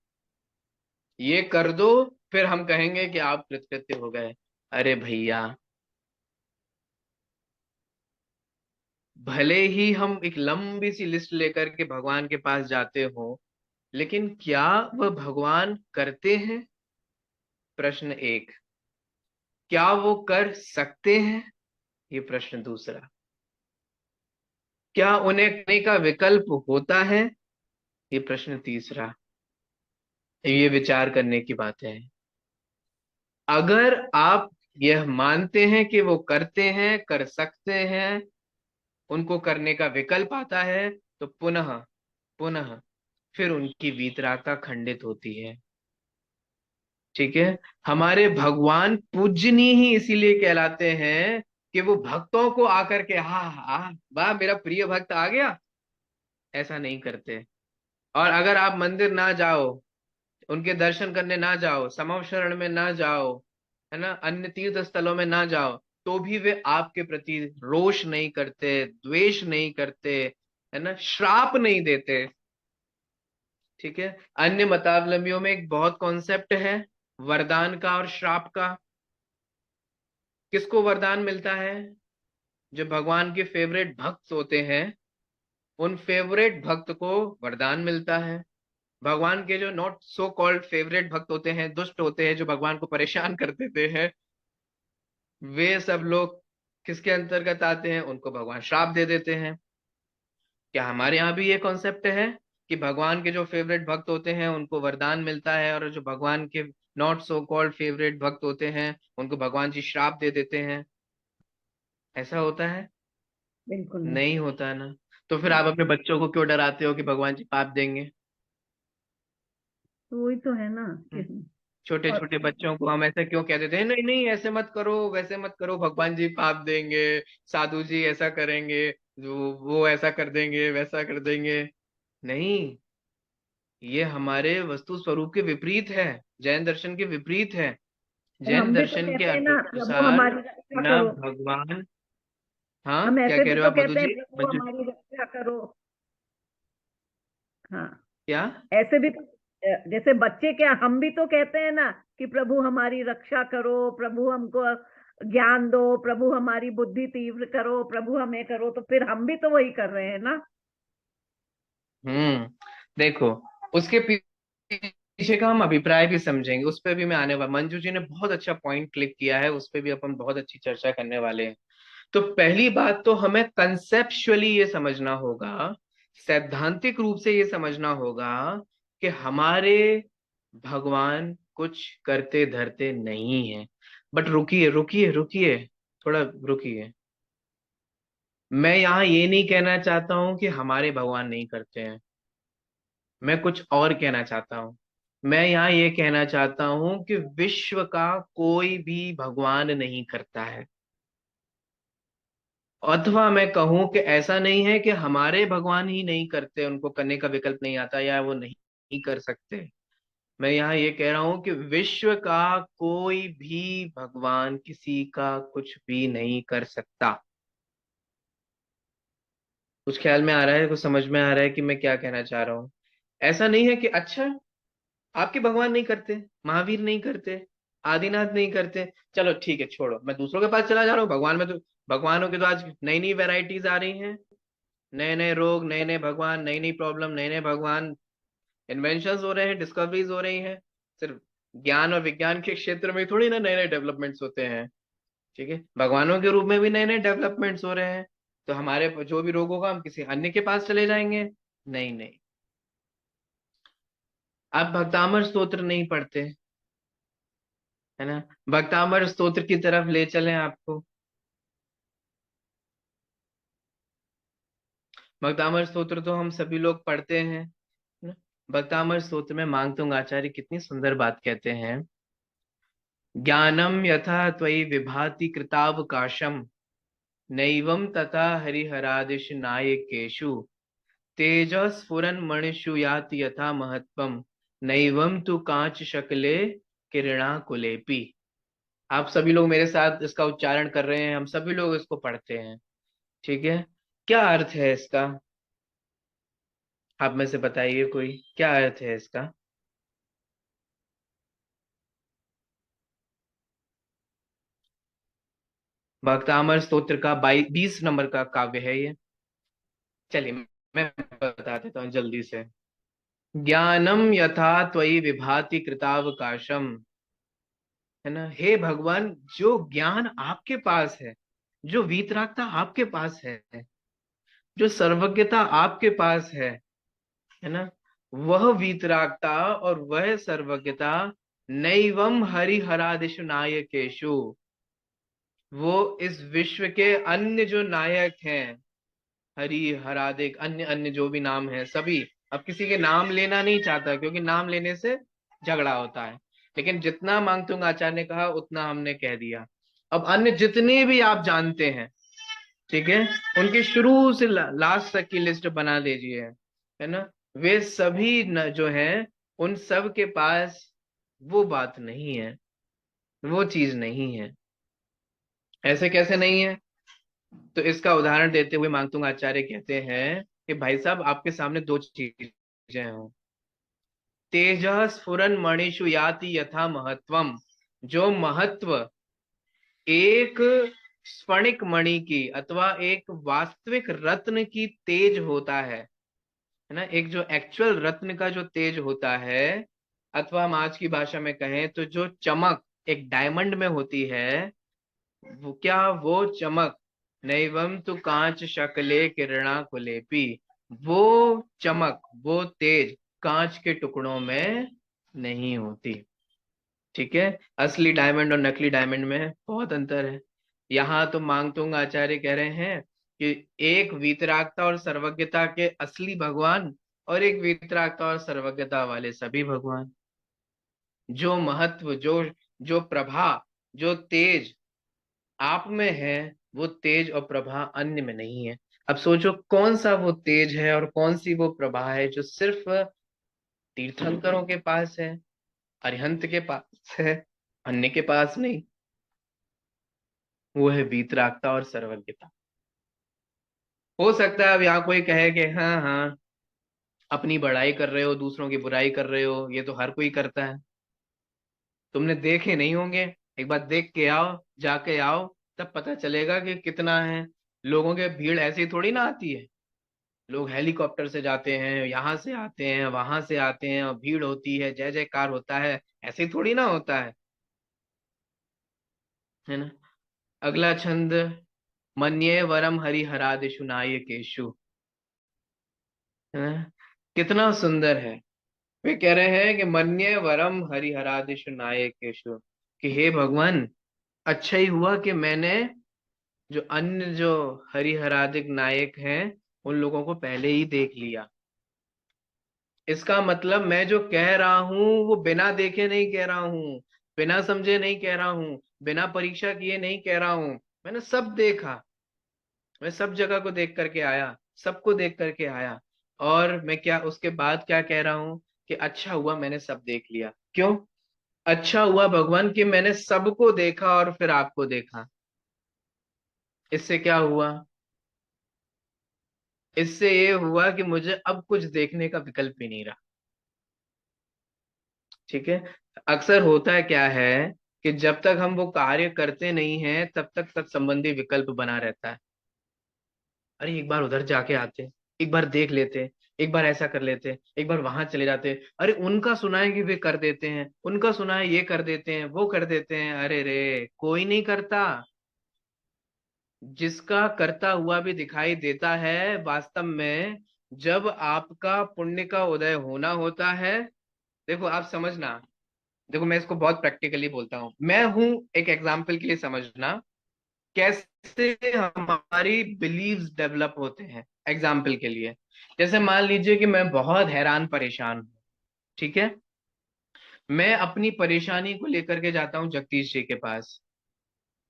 ये कर दो, फिर हम कहेंगे कि आप कृतकृत्य हो गए। अरे भैया, भले ही हम एक लंबी सी लिस्ट लेकर के भगवान के पास जाते हो, लेकिन क्या वह भगवान करते हैं? प्रश्न एक। क्या वो कर सकते हैं? ये प्रश्न दूसरा। क्या उन्हें करने का विकल्प होता है? ये प्रश्न तीसरा। ये विचार करने की बात है। अगर आप यह मानते हैं कि वो करते हैं, कर सकते हैं, उनको करने का विकल्प आता है, तो पुनः पुनः फिर उनकी वीतरागता खंडित होती है, ठीक है? हमारे भगवान पूजनीय ही इसीलिए कहलाते हैं कि वो भक्तों को आकर के हा हा वाह मेरा प्रिय भक्त आ गया, ऐसा नहीं करते। और अगर आप मंदिर ना जाओ, उनके दर्शन करने ना जाओ, समव शरण में ना जाओ, है ना, अन्य तीर्थ स्थलों में ना जाओ, तो भी वे आपके प्रति रोष नहीं करते, द्वेष नहीं करते, है ना, श्राप नहीं देते, ठीक है? अन्य मतावलंबियों में एक बहुत कॉन्सेप्ट है वरदान का और श्राप का। किसको वरदान मिलता है? जो भगवान के फेवरेट भक्त होते हैं उन फेवरेट भक्त को वरदान मिलता है। भगवान के जो नॉट सो कॉल्ड फेवरेट भक्त होते हैं, दुष्ट होते हैं, जो भगवान को परेशान कर देते हैं, वे सब लोग किसके अंतर्गत आते हैं? उनको भगवान श्राप दे देते हैं। क्या हमारे यहाँ भी ये कॉन्सेप्ट है कि भगवान के जो फेवरेट भक्त होते हैं उनको वरदान मिलता है, और जो भगवान के नॉट सो कॉल्ड फेवरेट भक्त होते हैं उनको भगवान जी श्राप दे देते हैं? ऐसा होता है? बिल्कुल नहीं। नहीं होता ना। तो फिर आप अपने बच्चों को क्यों डराते हो कि भगवान जी पाप देंगे? तो वही तो है ना कि छोटे और छोटे बच्चों को हम ऐसा क्यों कह देते हैं, नहीं नहीं ऐसे मत करो, वैसे मत करो, भगवान जी पाप देंगे, साधु जी ऐसा करेंगे, जो वो ऐसा कर देंगे, वैसा कर देंगे। नहीं, ये हमारे वस्तु स्वरूप के विपरीत है, जैन दर्शन के विपरीत है। और जैन हम भी तो दर्शन के कहते हैं ना, प्रभु अनुसार हमारी रक्षा न करो। भगवान, हाँ हम क्या ऐसे कह भी रहे हो तो आप मधु कहते हैं, जी? प्रभु मंजू, हमारी रक्षा करो। हाँ, क्या? ऐसे भी तो जैसे बच्चे, क्या हम भी तो कहते हैं ना कि प्रभु हमारी रक्षा करो, प्रभु हमको ज्ञान दो, प्रभु हमारी बुद्धि तीव्र करो, प्रभु हमें करो। तो फिर हम भी तो वही कर रहे हैं ना। देखो, उसके पीछे का हम अभिप्राय भी समझेंगे, उस पर भी मैं आने वाला। मंजू जी ने बहुत अच्छा पॉइंट क्लिक किया है, उस पर भी अपन बहुत अच्छी चर्चा करने वाले हैं। तो पहली बात तो हमें कंसेप्चुअली ये समझना होगा, सैद्धांतिक रूप से ये समझना होगा कि हमारे भगवान कुछ करते धरते नहीं है। बट रुकिए रुकिए रुकिए, थोड़ा रुकिए। मैं यहाँ ये नहीं कहना चाहता हूं कि हमारे भगवान नहीं करते हैं, मैं कुछ और कहना चाहता हूँ। मैं यहाँ ये कहना चाहता हूं कि विश्व का कोई भी भगवान नहीं करता है। अथवा मैं कहूं कि ऐसा नहीं है कि हमारे भगवान ही नहीं करते, उनको करने का विकल्प नहीं आता या वो नहीं कर सकते। मैं यहाँ ये कह रहा हूं कि विश्व का कोई भी भगवान किसी का कुछ भी नहीं कर सकता। कुछ ख्याल में आ रहा है, कुछ समझ में आ रहा है कि मैं क्या कहना चाह रहा हूँ? ऐसा नहीं है कि अच्छा आपके भगवान नहीं करते, महावीर नहीं करते, आदिनाथ नहीं करते, चलो ठीक है छोड़ो, मैं दूसरों के पास चला जा रहा हूँ। भगवान में तो, भगवानों की तो आज नई नई वैरायटीज आ रही हैं, नए नए रोग, नए नए भगवान, नई नई प्रॉब्लम, नए नए भगवान, इन्वेंशंस हो रहे हैं, डिस्कवरीज हो रही हैं। सिर्फ ज्ञान और विज्ञान के क्षेत्र में थोड़ी ना नए नए डेवलपमेंट्स होते हैं। ठीक है, भगवानों के रूप में भी नए नए डेवलपमेंट्स हो रहे हैं। तो हमारे जो भी रोग होगा हम किसी अन्य के पास चले जाएंगे? नहीं नहीं। आप भक्तामर स्तोत्र नहीं पढ़ते, है ना? भक्तामर स्तोत्र की तरफ ले चलें आपको। भक्तामर स्तोत्र तो हम सभी लोग पढ़ते हैं, है ना? भक्तामर स्तोत्र में मांगतुंग आचार्य कितनी सुंदर बात कहते हैं। ज्ञानम यथा त्वयि विभाति कृतावकाशम, नैवं तथा हरिहरादिश नायकेषु, तेज स्फुरन मणिषु याति यथा महत्वम, नैवं तु कांच शकले किरणाकुलेपि। आप सभी लोग मेरे साथ इसका उच्चारण कर रहे हैं, हम सभी लोग इसको पढ़ते हैं। ठीक है, क्या अर्थ है इसका? आप में से बताइए कोई, क्या अर्थ है इसका? भक्तामर स्तोत्र का 20 नंबर का काव्य है ये। चलिए मैं बता देता हूँ जल्दी से। ज्ञानम यथा त्वयि विभाति कृतावकाशम, है ना? हे भगवान, जो ज्ञान आपके पास है, जो वीतरागता आपके पास है, जो सर्वज्ञता आपके पास है ना, वह वीतरागता और वह सर्वज्ञता नैवम हरिहरादिषु नायकेषु, वो इस विश्व के अन्य जो नायक हैं, हरि हरादिक, अन्य अन्य जो भी नाम है सभी, अब किसी के नाम लेना नहीं चाहता क्योंकि नाम लेने से झगड़ा होता है, लेकिन जितना मांगतुंग आचार्य ने कहा उतना हमने कह दिया। अब अन्य जितने भी आप जानते हैं, ठीक है, उनकी शुरू से लास्ट तक की लिस्ट बना लीजिए, है ना? वे सभी जो हैं, उन सब के पास वो बात नहीं है, वो चीज नहीं है। ऐसे कैसे नहीं है? तो इसका उदाहरण देते हुए मांगतुंग आचार्य कहते हैं कि भाई साहब, आपके सामने दो चीजें हो। तेज स्फुरन मणिषु याति यथा महत्वम, जो महत्व एक स्फणिक मणि की अथवा एक वास्तविक रत्न की तेज होता है ना, एक जो एक्चुअल रत्न का जो तेज होता है, अथवा हम आज की भाषा में कहें तो जो चमक एक डायमंड में होती है, वो क्या, वो चमक, नैवम तो कांच शकले किरणा कुलेपी, वो चमक वो तेज कांच के टुकड़ों में नहीं होती। ठीक है, असली डायमंड और नकली डायमंड में बहुत अंतर है। यहाँ तो मांगतुंग आचार्य कह रहे हैं कि एक वीतरागता और सर्वज्ञता के असली भगवान और एक वीतरागता और सर्वज्ञता वाले सभी भगवान। जो महत्व, जो जो प्रभा, जो तेज आप में है, वो तेज और प्रभा अन्य में नहीं है। अब सोचो कौन सा वो तेज है और कौन सी वो प्रभा है जो सिर्फ तीर्थंकरों के पास है, अरिहंत के पास है, अन्य के पास नहीं। वो है वीतरागता और सर्वज्ञता। हो सकता है अब यहाँ कोई कहे कि हाँ हाँ, अपनी बड़ाई कर रहे हो, दूसरों की बुराई कर रहे हो, ये तो हर कोई करता है। तुमने देखे नहीं होंगे, एक बार देख के आओ, जाके आओ, तब पता चलेगा कि कितना है। लोगों के भीड़ ऐसी थोड़ी ना आती है। लोग हेलीकॉप्टर से जाते हैं, यहाँ से आते हैं, वहां से आते हैं, और भीड़ होती है, जय जयकार होता है, ऐसे थोड़ी ना होता है ना। अगला छंद, मन्ये वरम हरिहरादिषु नायकेषु, है ना? कितना सुंदर है। वे कह रहे हैं कि मन्ये वरम हरिहरादिषु नायकेषु, कि हे भगवान, अच्छा ही हुआ कि मैंने जो अन्य जो हरिहरादिक नायक हैं उन लोगों को पहले ही देख लिया। इसका मतलब मैं जो कह रहा हूं वो बिना देखे नहीं कह रहा हूं, बिना समझे नहीं कह रहा हूं, बिना परीक्षा किए नहीं कह रहा हूं। मैंने सब देखा, मैं सब जगह को देख करके आया, सबको देख करके आया। और मैं क्या उसके बाद क्या कह रहा हूं कि अच्छा हुआ मैंने सब देख लिया। क्यों अच्छा हुआ भगवान कि मैंने सबको देखा और फिर आपको देखा? इससे क्या हुआ? इससे ये हुआ कि मुझे अब कुछ देखने का विकल्प ही नहीं रहा। ठीक है। अक्सर होता है क्या है कि जब तक हम वो कार्य करते नहीं हैं तब तक तत्संबंधी विकल्प बना रहता है। अरे एक बार उधर जाके आते, एक बार देख लेते, एक बार ऐसा कर लेते, एक बार वहां चले जाते, अरे उनका सुना है कि वे कर देते हैं, उनका सुना है ये कर देते हैं, वो कर देते हैं। अरे रे, कोई नहीं करता। जिसका करता हुआ भी दिखाई देता है वास्तव में, जब आपका पुण्य का उदय होना होता है। देखो आप समझना, देखो मैं इसको बहुत प्रैक्टिकली बोलता हूँ, मैं हूं, एक एग्जाम्पल के लिए समझना कैसे हमारी बिलीव्स डेवलप होते हैं। एग्जाम्पल के लिए, जैसे मान लीजिए कि मैं बहुत हैरान परेशान हूँ, ठीक है। मैं अपनी परेशानी को लेकर के जाता हूँ जगदीश जी के पास,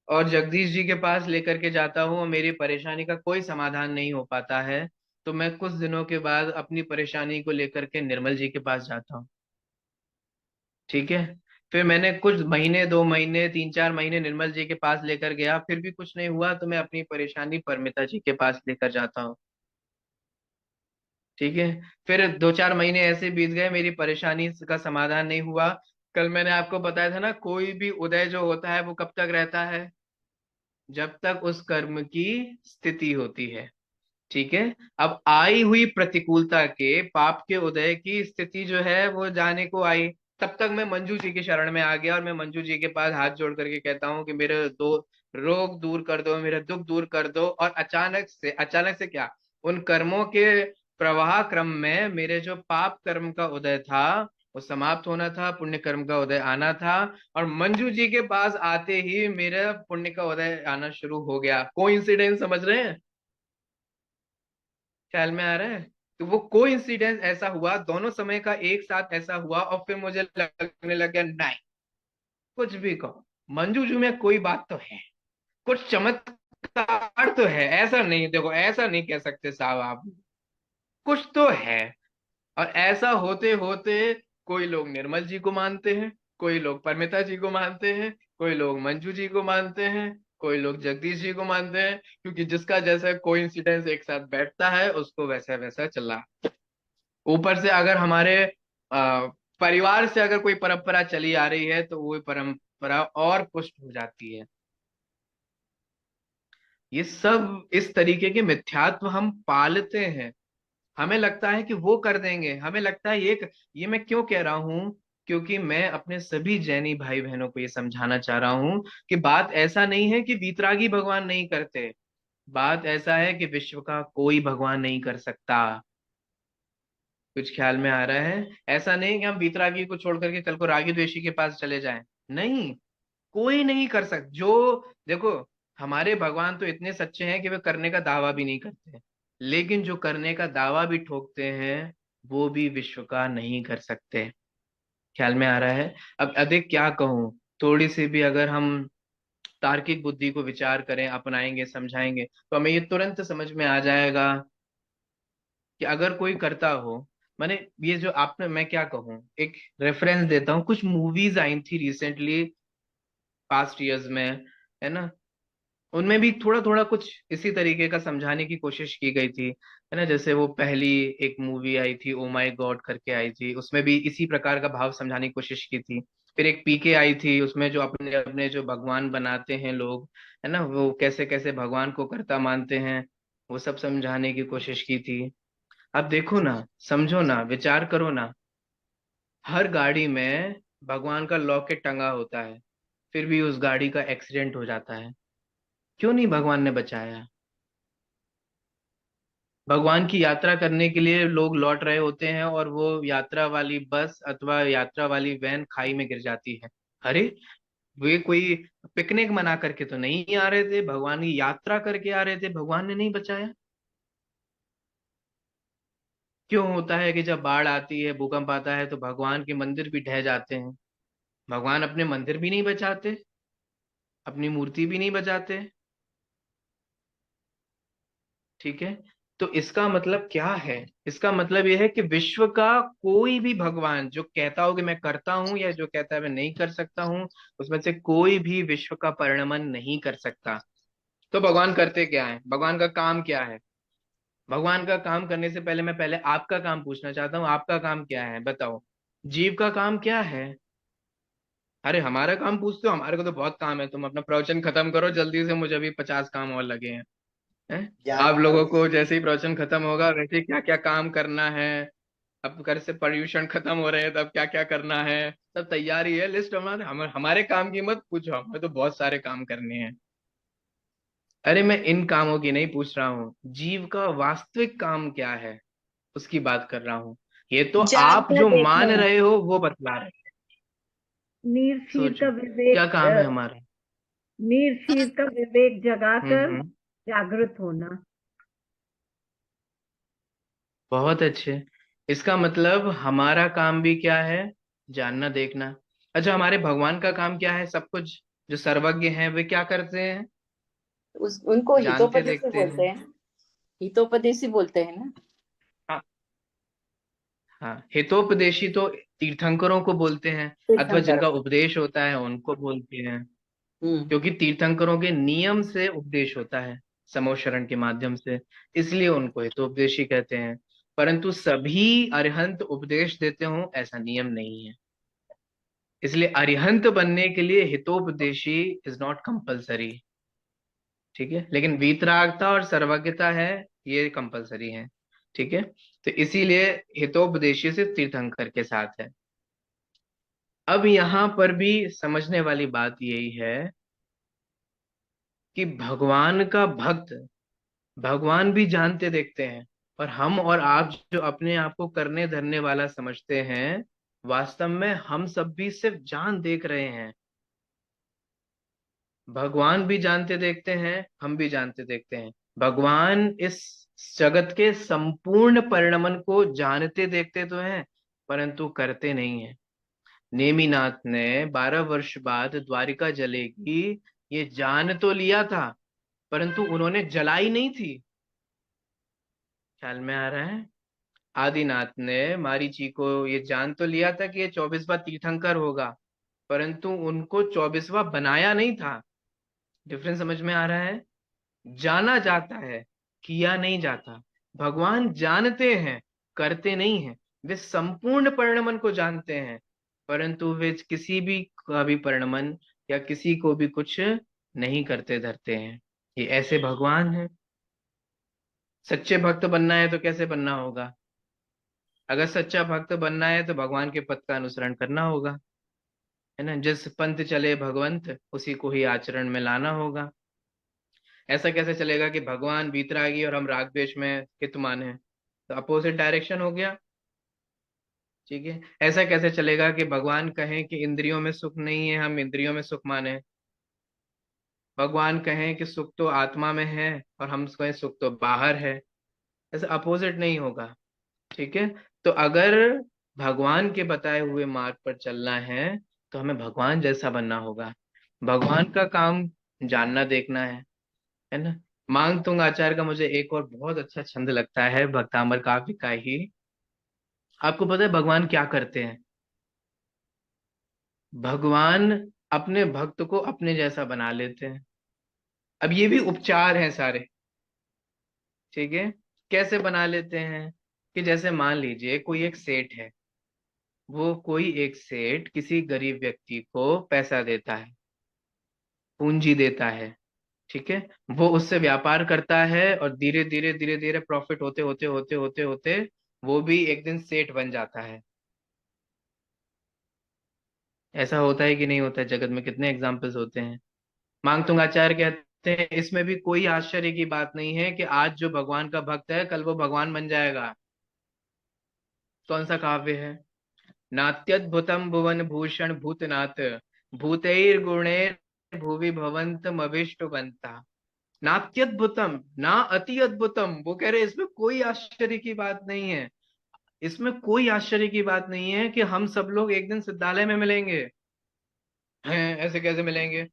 और जगदीश जी के पास लेकर के जाता हूँ और मेरी परेशानी का कोई समाधान नहीं हो पाता है। तो मैं कुछ दिनों के बाद अपनी परेशानी को लेकर के निर्मल जी के पास जाता हूँ, ठीक है। फिर मैंने कुछ महीने, 2 महीने, 3-4 महीने निर्मल जी के पास लेकर गया, फिर भी कुछ नहीं हुआ, तो मैं अपनी परेशानी परमिता जी के पास लेकर जाता हूँ, ठीक है। फिर 2-4 महीने ऐसे बीत गए, मेरी परेशानी का समाधान नहीं हुआ। कल मैंने आपको बताया था ना, कोई भी उदय जो होता है वो कब तक रहता है? जब तक उस कर्म की स्थिति होती है, ठीक है। अब आई हुई प्रतिकूलता के, पाप के उदय की स्थिति जो है वो जाने को आई, तब तक मैं मंजू जी की शरण में आ गया और मैं मंजू जी के पास हाथ जोड़ करके कहता हूँ कि मेरे दो रोग दूर कर दो, मेरा दुख दूर कर दो। और अचानक से क्या, उन कर्मों के प्रवाह क्रम में मेरे जो पाप कर्म का उदय था वो समाप्त होना था, पुण्य कर्म का उदय आना था। और मंजू जी के पास आते ही मेरा पुण्य का उदय आना शुरू हो गया। कोइंसिडेंस समझ रहे हैं? ख्याल में आ रहा है? तो वो कोइंसिडेंस ऐसा हुआ, दोनों समय का एक साथ ऐसा हुआ, और फिर मुझे लगने लग गया नहीं, कुछ भी कहो, मंजू जी में कोई बात तो है, कुछ चमत्कार तो है, ऐसा नहीं, देखो ऐसा नहीं कह सकते साहब आप, कुछ तो है। और ऐसा होते होते कोई लोग निर्मल जी को मानते हैं, कोई लोग परमिता जी को मानते हैं, कोई लोग मंजू जी को मानते हैं, कोई लोग जगदीश जी को मानते हैं, क्योंकि जिसका जैसा कोइंसिडेंस एक साथ बैठता है उसको वैसा वैसा चला। ऊपर से अगर हमारे आ, परिवार से अगर कोई परंपरा चली आ रही है तो वो परंपरा और पुष्ट हो जाती है। ये सब इस तरीके के मिथ्यात्व हम पालते हैं। हमें लगता है कि वो कर देंगे, हमें लगता है ये मैं क्यों कह रहा हूं, क्योंकि मैं अपने सभी जैनी भाई बहनों को ये समझाना चाह रहा हूं कि बात ऐसा नहीं है कि वीतरागी भगवान नहीं करते, बात ऐसा है कि विश्व का कोई भगवान नहीं कर सकता। कुछ ख्याल में आ रहा है? ऐसा नहीं कि हम वीतरागी को छोड़ करके कल को रागी द्वेषी के पास चले जाएं, नहीं, कोई नहीं कर सकता। जो देखो, हमारे भगवान तो इतने सच्चे हैं कि वे करने का दावा भी नहीं करते, लेकिन जो करने का दावा भी ठोकते हैं वो भी विश्व का नहीं कर सकते। ख्याल में आ रहा है? अब अधिक क्या कहूं, थोड़ी सी भी अगर हम तार्किक बुद्धि को विचार करें, अपनाएंगे, समझाएंगे, तो हमें ये तुरंत समझ में आ जाएगा कि अगर कोई करता हो, माने ये जो आपने, मैं क्या कहूँ, एक रेफरेंस देता हूँ, कुछ मूवीज आई थी रिसेंटली पास्ट ईयर्स में, है ना, उनमें भी थोड़ा थोड़ा कुछ इसी तरीके का समझाने की कोशिश की गई थी, है ना। जैसे वो पहली एक मूवी आई थी, ओ माय गॉड करके आई थी, उसमें भी इसी प्रकार का भाव समझाने की कोशिश की थी। फिर एक पीके आई थी, उसमें जो अपने अपने जो भगवान बनाते हैं लोग, है ना, वो कैसे कैसे भगवान को कर्ता मानते हैं, वो सब समझाने की कोशिश की थी। अब देखो ना, समझो ना, विचार करो ना, हर गाड़ी में भगवान का लॉकेट टंगा होता है, फिर भी उस गाड़ी का एक्सीडेंट हो जाता है, क्यों नहीं भगवान ने बचाया? भगवान की यात्रा करने के लिए लोग लौट रहे होते हैं और वो यात्रा वाली बस अथवा यात्रा वाली वैन खाई में गिर जाती है। अरे, वे कोई पिकनिक मना करके तो नहीं आ रहे थे, भगवान की यात्रा करके आ रहे थे, भगवान ने नहीं बचाया। क्यों होता है कि जब बाढ़ आती है, भूकंप आता है, तो भगवान के मंदिर भी ढह जाते हैं, भगवान अपने मंदिर भी नहीं बचाते, अपनी मूर्ति भी नहीं बचाते? ठीक है, तो इसका मतलब क्या है? इसका मतलब यह है कि विश्व का कोई भी भगवान जो कहता हो कि मैं करता हूं, या जो कहता है मैं नहीं कर सकता हूं, उसमें से कोई भी विश्व का परिणमन नहीं कर सकता। तो भगवान करते क्या है, भगवान का काम क्या है? भगवान का काम करने से पहले मैं पहले आपका काम पूछना चाहता हूँ, आपका काम क्या है बताओ? जीव का काम क्या है? अरे, हमारा काम पूछते हो? हमारे को तो बहुत काम है, तुम अपना प्रवचन खत्म करो जल्दी से, मुझे अभी 50 काम और लगे हैं। हैं? ज्ञान आप का लोगों को विषय। जैसे ही प्रवचन खत्म होगा वैसे ही क्या क्या काम करना है, अब घर से पर्यूषण खत्म हो रहे हैं तब क्या क्या करना है, सब तैयारी है, लिस्ट। हमारे काम की मत पूछो, हमें तो बहुत सारे काम करने हैं। अरे, मैं इन कामों की नहीं पूछ रहा हूँ, जीव का वास्तविक काम क्या है उसकी बात कर रहा हूँ। ये तो आप जागकर जो मान देखना, रहे हो वो बतला रहे हैं। नीर शीर सोचो, का क्या विवेक, काम है हमारा? नीर शीर का विवेक जगाकर हम्म। जागृत होना। बहुत अच्छे। इसका मतलब हमारा काम भी क्या है? जानना, देखना। अच्छा, हमारे भगवान का काम क्या है? सब कुछ जो सर्वज्ञ हैं वे क्या करते हैं? उस उनको जानते हितोपदेशी देखते बोलते हैं। हैं, हितोपदेशी बोलते हैं ना। हाँ, हाँ, हितोपदेशी तो तीर्थंकरों को बोलते हैं, अथवा तीर्थंकर। जिनका उपदेश होता है उनको बोलते हैं, हम्म। क्योंकि तीर्थंकरों के नियम से उपदेश होता है, समोशरण के माध्यम से, इसलिए उनको हितोपदेशी कहते हैं। परंतु सभी अरिहंत उपदेश देते हो ऐसा नियम नहीं है, इसलिए अरिहंत बनने के लिए हितोपदेशी इज नॉट कंपलसरी। ठीक है, लेकिन वीतरागता और सर्वज्ञता है, ये कंपलसरी है। ठीक है, तो इसीलिए हितोपदेशी सिर्फ तीर्थंकर के साथ है। अब यहाँ पर भी समझने वाली बात यही है कि भगवान का भक्त, भगवान भी जानते देखते हैं, और हम और आप जो अपने आप को करने धरने वाला समझते हैं, वास्तव में हम सब भी सिर्फ जान देख रहे हैं। भगवान भी जानते देखते हैं, हम भी जानते देखते हैं। भगवान इस जगत के संपूर्ण परिणमन को जानते देखते तो हैं, परंतु करते नहीं है। नेमिनाथ ने 12 वर्ष बाद द्वारिका जलेगी ये जान तो लिया था, परंतु उन्होंने जलाई नहीं थी। ख्याल में आ रहा है? आदिनाथ ने मारीची को ये जान तो लिया था कि ये 24वां तीर्थंकर होगा, परंतु उनको 24वां बनाया नहीं था। डिफरेंस समझ में आ रहा है? जाना जाता है, किया नहीं जाता। भगवान जानते हैं, करते नहीं हैं। वे संपूर्ण परिणमन को जानते हैं, परंतु वे किसी भी का भी परिणमन या किसी को भी कुछ नहीं करते धरते हैं। ये ऐसे भगवान है। सच्चे भक्त बनना है तो कैसे बनना होगा? अगर सच्चा भक्त बनना है तो भगवान के पथ का अनुसरण करना होगा, है ना। जिस पंथ चले भगवंत उसी को ही आचरण में लाना होगा। ऐसा कैसे चलेगा कि भगवान वीतरागी और हम राग द्वेष में हित माने? तो अपोजिट डायरेक्शन हो गया। ठीक है। ऐसा कैसे चलेगा कि भगवान कहें कि इंद्रियों में सुख नहीं है, हम इंद्रियों में सुख माने? भगवान कहें कि सुख तो आत्मा में है और हम कहें सुख तो बाहर है। ऐसा अपोजिट नहीं होगा। ठीक है। तो अगर भगवान के बताए हुए मार्ग पर चलना है तो हमें भगवान जैसा बनना होगा। भगवान का काम जानना देखना है ना। मांग तुंग आचार्य का मुझे एक और बहुत अच्छा छंद लगता है, भक्तामर काव्य का ही। आपको पता है भगवान क्या करते हैं? भगवान अपने भक्त को अपने जैसा बना लेते हैं। अब ये भी उपचार हैं सारे। ठीक है। कैसे बना लेते हैं? कि जैसे मान लीजिए कोई एक सेठ है, वो कोई एक सेठ किसी गरीब व्यक्ति को पैसा देता है, पूंजी देता है। ठीक है। वो उससे व्यापार करता है और धीरे धीरे प्रॉफिट होते होते होते होते होते वो भी एक दिन सेठ बन जाता है। ऐसा होता है कि नहीं होता है? जगत में कितने एग्जाम्पल्स होते हैं। मांगतुंग आचार्य कहते हैं इसमें भी कोई आश्चर्य की बात नहीं है कि आज जो भगवान का भक्त है कल वो भगवान बन जाएगा। कौन सा काव्य है? नात्यद्भुतम भुवन भूषण भूतनाथ भूतैर गुणैर भुवि भवंतम अभिष्ट बनता। नात्यद्भुतम, ना अति अद्भुतम। वो कह रहे इसमें कोई आश्चर्य की बात नहीं है। इसमें कोई आश्चर्य की बात नहीं है कि हम सब लोग एक दिन सिद्धालय में मिलेंगे। हैं, ऐसे कैसे मिलेंगे?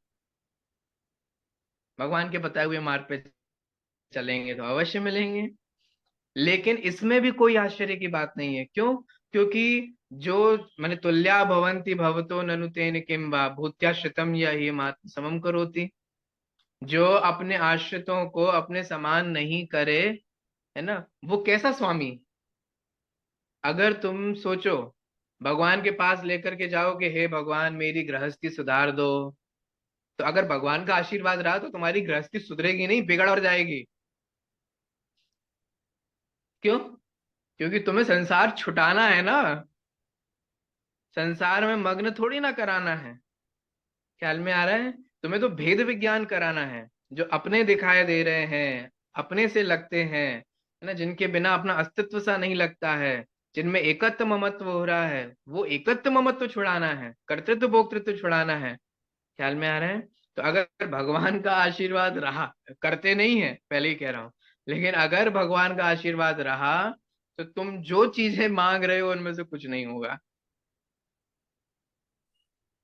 भगवान के बताए हुए मार्ग पे चलेंगे तो अवश्य मिलेंगे। लेकिन इसमें भी कोई आश्चर्य की बात नहीं है। क्यों? क्योंकि जो माने तुल्या भवंति भवतो ननु तेन किम वा भूत्याश्रितम या ही मात्र समम करोति। जो अपने आश्रितों को अपने समान नहीं करे, है ना, वो कैसा स्वामी? अगर तुम सोचो, भगवान के पास लेकर के जाओ कि हे भगवान मेरी गृहस्थी सुधार दो, तो अगर भगवान का आशीर्वाद रहा तो तुम्हारी गृहस्थी सुधरेगी नहीं, बिगड़ और जाएगी। क्यों? क्योंकि तुम्हें संसार छुटाना है ना। संसार में मग्न थोड़ी ना कराना है। ख्याल में आ रहा है? तुम्हें तो भेद विज्ञान कराना है। जो अपने दिखाई दे रहे हैं, अपने से लगते हैं, है ना, जिनके बिना अपना अस्तित्व सा नहीं लगता है, जिनमें एकत्व ममत्व हो रहा है, वो एकत्व ममत्व छुड़ाना है, कर्तृत्व भोक्तृत्व छुड़ाना है। ख्याल में आ रहा है? तो अगर भगवान का आशीर्वाद रहा, करते नहीं है पहले ही कह रहा हूं, लेकिन अगर भगवान का आशीर्वाद रहा तो तुम जो चीजें मांग रहे हो उनमें से कुछ नहीं होगा।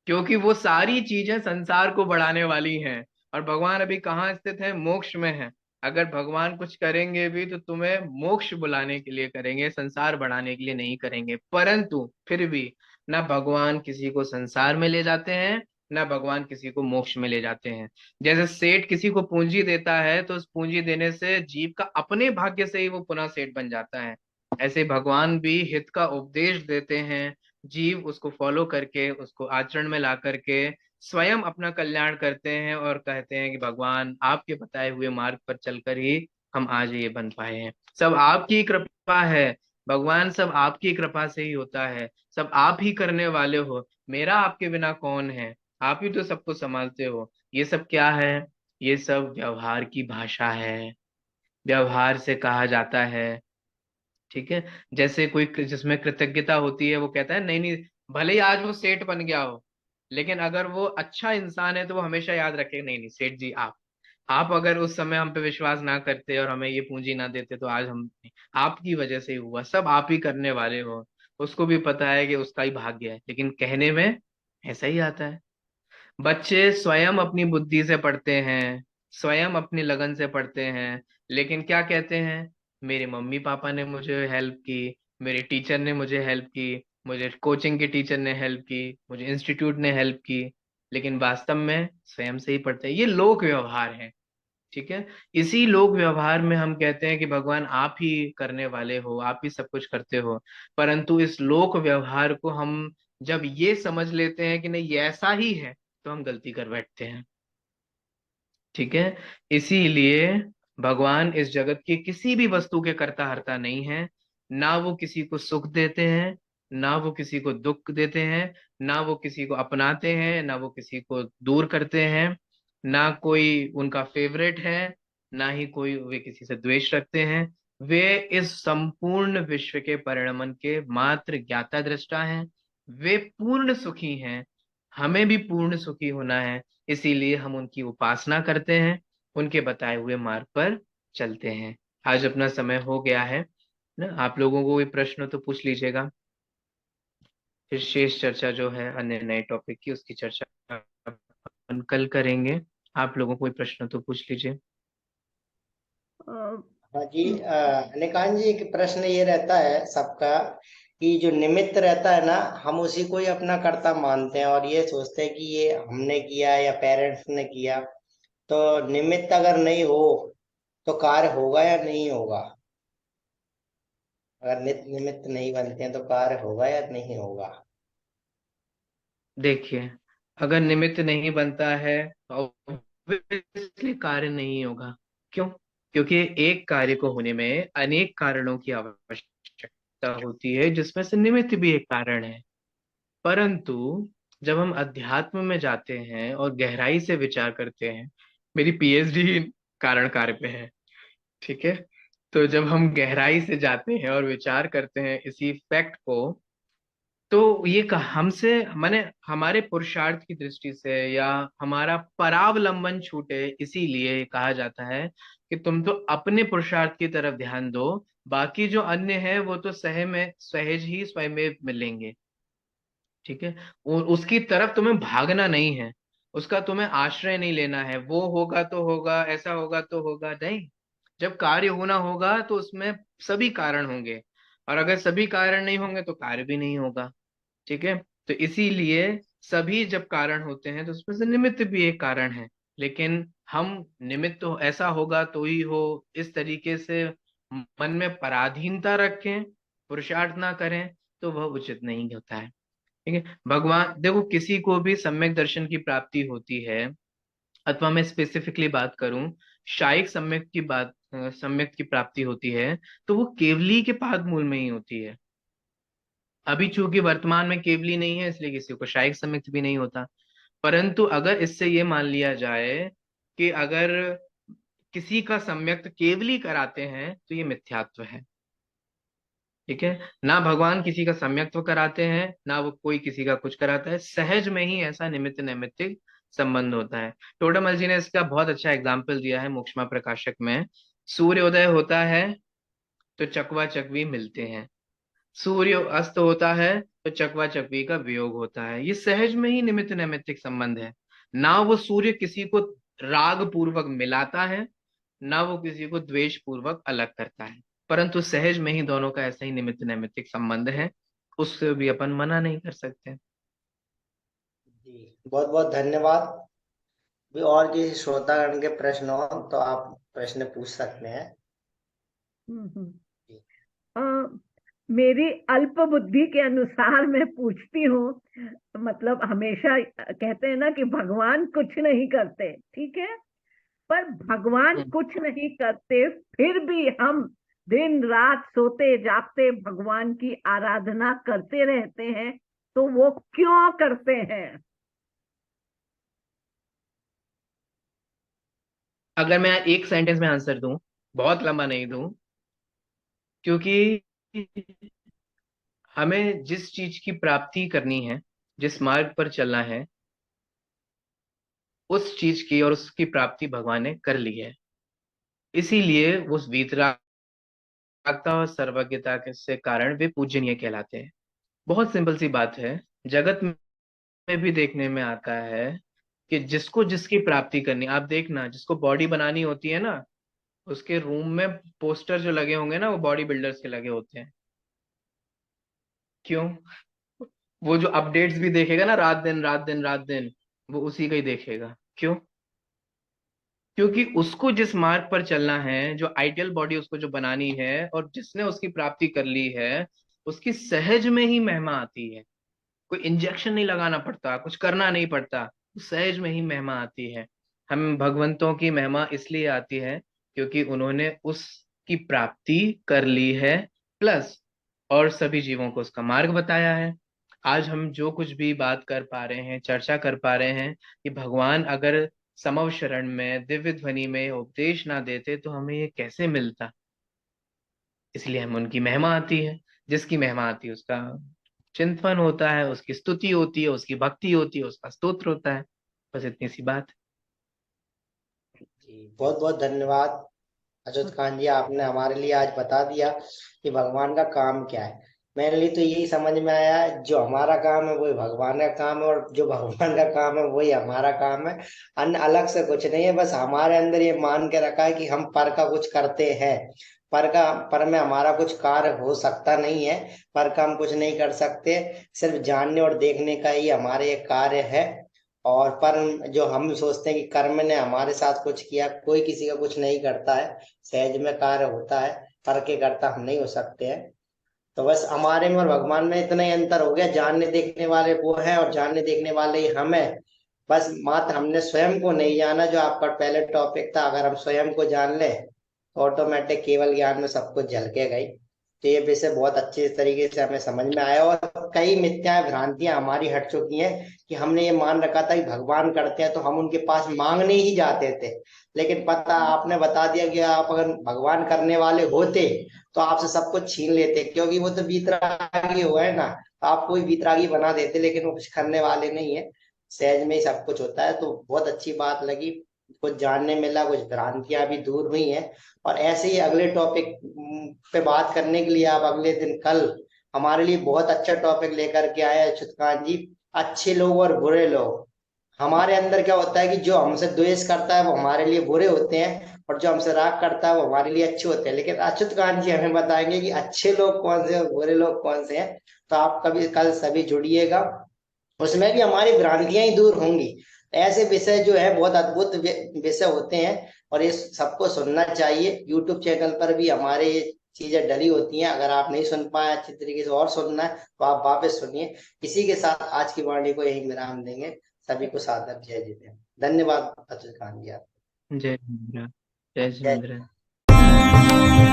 क्योंकि वो सारी चीजें संसार को बढ़ाने वाली हैं। और भगवान अभी कहाँ स्थित है? मोक्ष में है। अगर भगवान कुछ करेंगे भी तो तुम्हें मोक्ष बुलाने के लिए करेंगे, संसार बढ़ाने के लिए नहीं करेंगे। परंतु फिर भी ना भगवान किसी को संसार में ले जाते हैं, ना भगवान किसी को मोक्ष में ले जाते हैं। जैसे सेठ किसी को पूंजी देता है तो उस पूंजी देने से जीव का अपने भाग्य से ही वो पुनः सेठ बन जाता है। ऐसे भगवान भी हित का उपदेश देते हैं, जीव उसको फॉलो करके उसको आचरण में ला करके स्वयं अपना कल्याण करते हैं और कहते हैं कि भगवान आपके बताए हुए मार्ग पर चलकर ही हम आज ये बन पाए हैं। सब आपकी कृपा है। भगवान सब आपकी कृपा से ही होता है। सब आप ही करने वाले हो। मेरा आपके बिना कौन है? आप ही तो सबको संभालते हो। ये सब क्या है? ये सब व्यवहार की भाषा है। व्यवहार से कहा जाता है। ठीक है। जैसे कोई जिसमें कृतज्ञता होती है वो कहता है नहीं नहीं, भले ही आज वो सेठ बन गया हो, लेकिन अगर वो अच्छा इंसान है तो वो हमेशा याद रखे, नहीं नहीं सेठ जी, आप अगर उस समय हम पे विश्वास ना करते और हमें ये पूंजी ना देते तो आज हम, आपकी वजह से ही हुआ, सब आप ही करने वाले हो। उसको भी पता है कि उसका ही भाग्य है, लेकिन कहने में ऐसा ही आता है। बच्चे स्वयं अपनी बुद्धि से पढ़ते हैं, स्वयं अपनी लगन से पढ़ते हैं, लेकिन क्या कहते हैं? मेरे मम्मी पापा ने मुझे हेल्प की, मेरे टीचर ने मुझे हेल्प की, मुझे कोचिंग के टीचर ने हेल्प की, मुझे इंस्टीट्यूट ने हेल्प की। लेकिन वास्तव में स्वयं से ही पढ़ते हैं। ये लोक व्यवहार है। ठीक है। इसी लोक व्यवहार में हम कहते हैं कि भगवान आप ही करने वाले हो, आप ही सब कुछ करते हो। परंतु इस लोक व्यवहार को हम जब ये समझ लेते हैं कि नहीं ये ऐसा ही है, तो हम गलती कर बैठते हैं। ठीक है। इसीलिए भगवान इस जगत की किसी भी वस्तु के कर्ता हर्ता नहीं है। ना वो किसी को सुख देते हैं, ना वो किसी को दुख देते हैं, ना वो किसी को अपनाते हैं, ना वो किसी को दूर करते हैं, ना कोई उनका फेवरेट है, ना ही कोई वे किसी से द्वेष रखते हैं। वे इस संपूर्ण विश्व के परिणमन के मात्र ज्ञाता दृष्टा हैं। वे पूर्ण सुखी हैं। हमें भी पूर्ण सुखी होना है। इसीलिए हम उनकी उपासना करते हैं, उनके बताए हुए मार्ग पर चलते हैं। आज अपना समय हो गया है ना, आप लोगों को कोई प्रश्न तो पूछ लीजिएगा। फिर शेष चर्चा जो है अन्य नए टॉपिक की, उसकी चर्चा अपन कल करेंगे। आप लोगों को कोई प्रश्न तो पूछ लीजिए। हाँ जी, निकांत जी, एक प्रश्न ये रहता है सबका कि जो निमित्त रहता है ना, हम उसी को ही अपना कर्ता मानते हैं और ये सोचते हैं कि ये हमने किया या पेरेंट्स ने किया। तो निमित्त अगर नहीं हो तो कार्य होगा या नहीं होगा? अगर निमित्त नहीं बनते हैं तो कार्य होगा या नहीं होगा? देखिए, अगर निमित्त नहीं बनता है तो obviously कार्य नहीं होगा। क्यों? क्योंकि एक कार्य को होने में अनेक कारणों की आवश्यकता होती है, जिसमें से निमित्त भी एक कारण है। परंतु जब हम अध्यात्म में जाते हैं और गहराई से विचार करते हैं, मेरी पीएचडी कारण कार्य पे है, ठीक है। तो जब हम गहराई से जाते हैं और विचार करते हैं इसी फैक्ट को, तो ये हमसे माने हमारे पुरुषार्थ की दृष्टि से या हमारा परावलंबन छूटे, इसीलिए कहा जाता है कि तुम तो अपने पुरुषार्थ की तरफ ध्यान दो, बाकी जो अन्य है वो तो सहज ही स्वयं मिलेंगे। ठीक है। और उसकी तरफ तुम्हें भागना नहीं है, उसका तुम्हें आश्रय नहीं लेना है। वो होगा तो होगा, ऐसा होगा तो होगा, नहीं। जब कार्य होना होगा तो उसमें सभी कारण होंगे, और अगर सभी कारण नहीं होंगे तो कार्य भी नहीं होगा। ठीक है। तो इसीलिए सभी जब कारण होते हैं तो उसमें से निमित्त भी एक कारण है। लेकिन हम निमित्त तो ऐसा होगा तो ही हो, इस तरीके से मन में पराधीनता रखें, पुरुषार्थ ना करें, तो वह उचित नहीं होता है। ठीक है। भगवान देखो, किसी को भी सम्यक दर्शन की प्राप्ति होती है, अथवा मैं स्पेसिफिकली बात करूं, शायिक सम्यक की प्राप्ति होती है, तो वो केवली के पाद मूल में ही होती है। अभी चूंकि वर्तमान में केवली नहीं है, इसलिए किसी को शायिक सम्यक भी नहीं होता। परंतु अगर इससे ये मान लिया जाए कि अगर किसी का सम्यक्त केवली कराते हैं तो ये मिथ्यात्व है। ठीक है। ना भगवान किसी का सम्यक्त्व कराते हैं, ना वो कोई किसी का कुछ कराता है। सहज में ही ऐसा निमित्त नैमित्तिक संबंध होता है। टोडरमल जी ने इसका बहुत अच्छा एग्जाम्पल दिया है मोक्षमा प्रकाशक में। सूर्योदय होता है तो चकवा चकवी मिलते हैं, सूर्य अस्त होता है तो चकवा चकवी का वियोग होता है। ये सहज में ही निमित्त नैमित्तिक संबंध है। ना वो सूर्य किसी को राग पूर्वक मिलाता है, ना वो किसी को द्वेष पूर्वक अलग करता है, परंतु सहज में ही दोनों का ऐसा ही निमित्त नैमित्तिक संबंध है। उससे भी अपन मना नहीं कर सकते। जी, बहुत बहुत धन्यवाद। भी और किसी श्रोतागण के प्रश्न हो तो आप प्रश्न पूछ सकते हैं। जी। मेरी अल्प बुद्धि के अनुसार मैं पूछती हूँ। मतलब हमेशा कहते हैं ना कि भगवान कुछ नहीं करते, ठीक है, पर भगवान कुछ नहीं करते फिर भी हम दिन रात सोते जागते भगवान की आराधना करते रहते हैं, तो वो क्यों करते हैं? अगर मैं एक सेंटेंस में आंसर दूं, बहुत लंबा नहीं दूं, क्योंकि हमें जिस चीज की प्राप्ति करनी है, जिस मार्ग पर चलना है, उस चीज की और उसकी प्राप्ति भगवान ने कर ली है। इसीलिए उस वीतरागता और सर्वज्ञता के से कारण वे पूजनीय कहलाते हैं। बहुत सिंपल सी बात है। जगत में भी देखने में आता है कि जिसको जिसकी प्राप्ति करनी, आप देखना, जिसको बॉडी बनानी होती है ना, उसके रूम में पोस्टर जो लगे होंगे ना, वो बॉडी बिल्डर्स के लगे होते हैं। क्यों? वो जो अपडेट्स भी देखेगा ना, रात दिन रात दिन रात दिन, वो उसी का ही देखेगा। क्यों? क्योंकि उसको जिस मार्ग पर चलना है, जो आइडियल बॉडी उसको जो बनानी है, और जिसने उसकी प्राप्ति कर ली है, उसकी सहज में ही महिमा आती है। कोई इंजेक्शन नहीं लगाना पड़ता, कुछ करना नहीं पड़ता, सहज में ही महिमा आती है। हम भगवंतों की महिमा इसलिए आती है क्योंकि उन्होंने उसकी प्राप्ति कर ली है, प्लस और सभी जीवों को उसका मार्ग बताया है। आज हम जो कुछ भी बात कर पा रहे हैं, चर्चा कर पा रहे हैं, कि भगवान अगर समव शरण में, दिव्य ध्वनि में उपदेश ना देते तो हमें ये कैसे मिलता। इसलिए हम उनकी महिमा आती है, जिसकी महिमा आती है उसका चिंतन होता है, उसकी स्तुति होती है, उसकी भक्ति होती है, उसका स्तोत्र होता है। बस इतनी सी बात। जी बहुत बहुत धन्यवाद अच्युत कांत जी, आपने हमारे लिए आज बता दिया कि भगवान का काम क्या है। मेरे लिए तो यही समझ में आया, जो हमारा काम है वही भगवान का काम है, और जो भगवान का काम है वही हमारा काम है। अन्य अलग से कुछ नहीं है, बस हमारे अंदर ये मान के रखा है कि हम पर का कुछ करते हैं। पर में हमारा कुछ कार्य हो सकता नहीं है, पर का हम कुछ नहीं कर सकते, सिर्फ जानने और देखने का ही हमारे ये कार्य है। और पर जो हम सोचते हैं कि कर्म ने हमारे साथ कुछ किया, कोई किसी का कुछ नहीं करता है, सहज में कार्य होता है, पर के करता हम नहीं हो सकते हैं। तो बस हमारे में और भगवान में इतना ही अंतर हो गया, जानने देखने वाले वो है और जानने देखने वाले ही हम है। बस मात्र हमने स्वयं को नहीं जाना, जो आपका पहले टॉपिक था, अगर हम स्वयं को जान ले तो ऑटोमेटिक केवल ज्ञान में सब कुछ झलके गई। तो ये विषय बहुत अच्छे तरीके से हमें समझ में आया, और कई मिथ्याएं भ्रांतियां हमारी हट चुकी हैं कि हमने ये मान रखा था कि भगवान करते हैं तो हम उनके पास मांगने ही जाते थे। लेकिन पता आपने बता दिया कि आप अगर भगवान करने वाले होते तो आपसे सब कुछ छीन लेते, क्योंकि वो तो वीतरागी हुआ है ना, तो आपको भी वीतरागी बना देते, लेकिन वो कुछ करने वाले नहीं है, सहज में ही सब कुछ होता है। तो बहुत अच्छी बात लगी, कुछ जानने मिला, कुछ भ्रांतियां भी दूर हुई हैं। और ऐसे ही अगले टॉपिक पे बात करने के लिए आप अगले दिन कल हमारे लिए बहुत अच्छा टॉपिक लेकर के आए अच्युत कांत जी, अच्छे लोग और बुरे लोग। हमारे अंदर क्या होता है कि जो हमसे द्वेष करता है वो हमारे लिए बुरे होते हैं, और जो हमसे राग करता है वो हमारे लिए अच्छे होते हैं। लेकिन अच्युत कांत जी हमें बताएंगे कि अच्छे लोग कौन से और बुरे लोग कौन से हैं। तो आप कभी कल सभी जुड़िएगा, उसमें भी हमारी भ्रांतियां ही दूर होंगी। ऐसे विषय जो है बहुत अद्भुत विषय होते हैं, और ये सबको सुनना चाहिए। यूट्यूब चैनल पर भी हमारे ये चीजें डली होती हैं, अगर आप नहीं सुन पाए अच्छी तरीके से और सुनना है तो आप वापस सुनिए। इसी के साथ आज की वाणी को यही विराम देंगे। सभी को सादर जय जितेंद्र। धन्यवाद अच्युत कांत जी। जय जिनेन्द्र। जय जय जिनेन्द्र।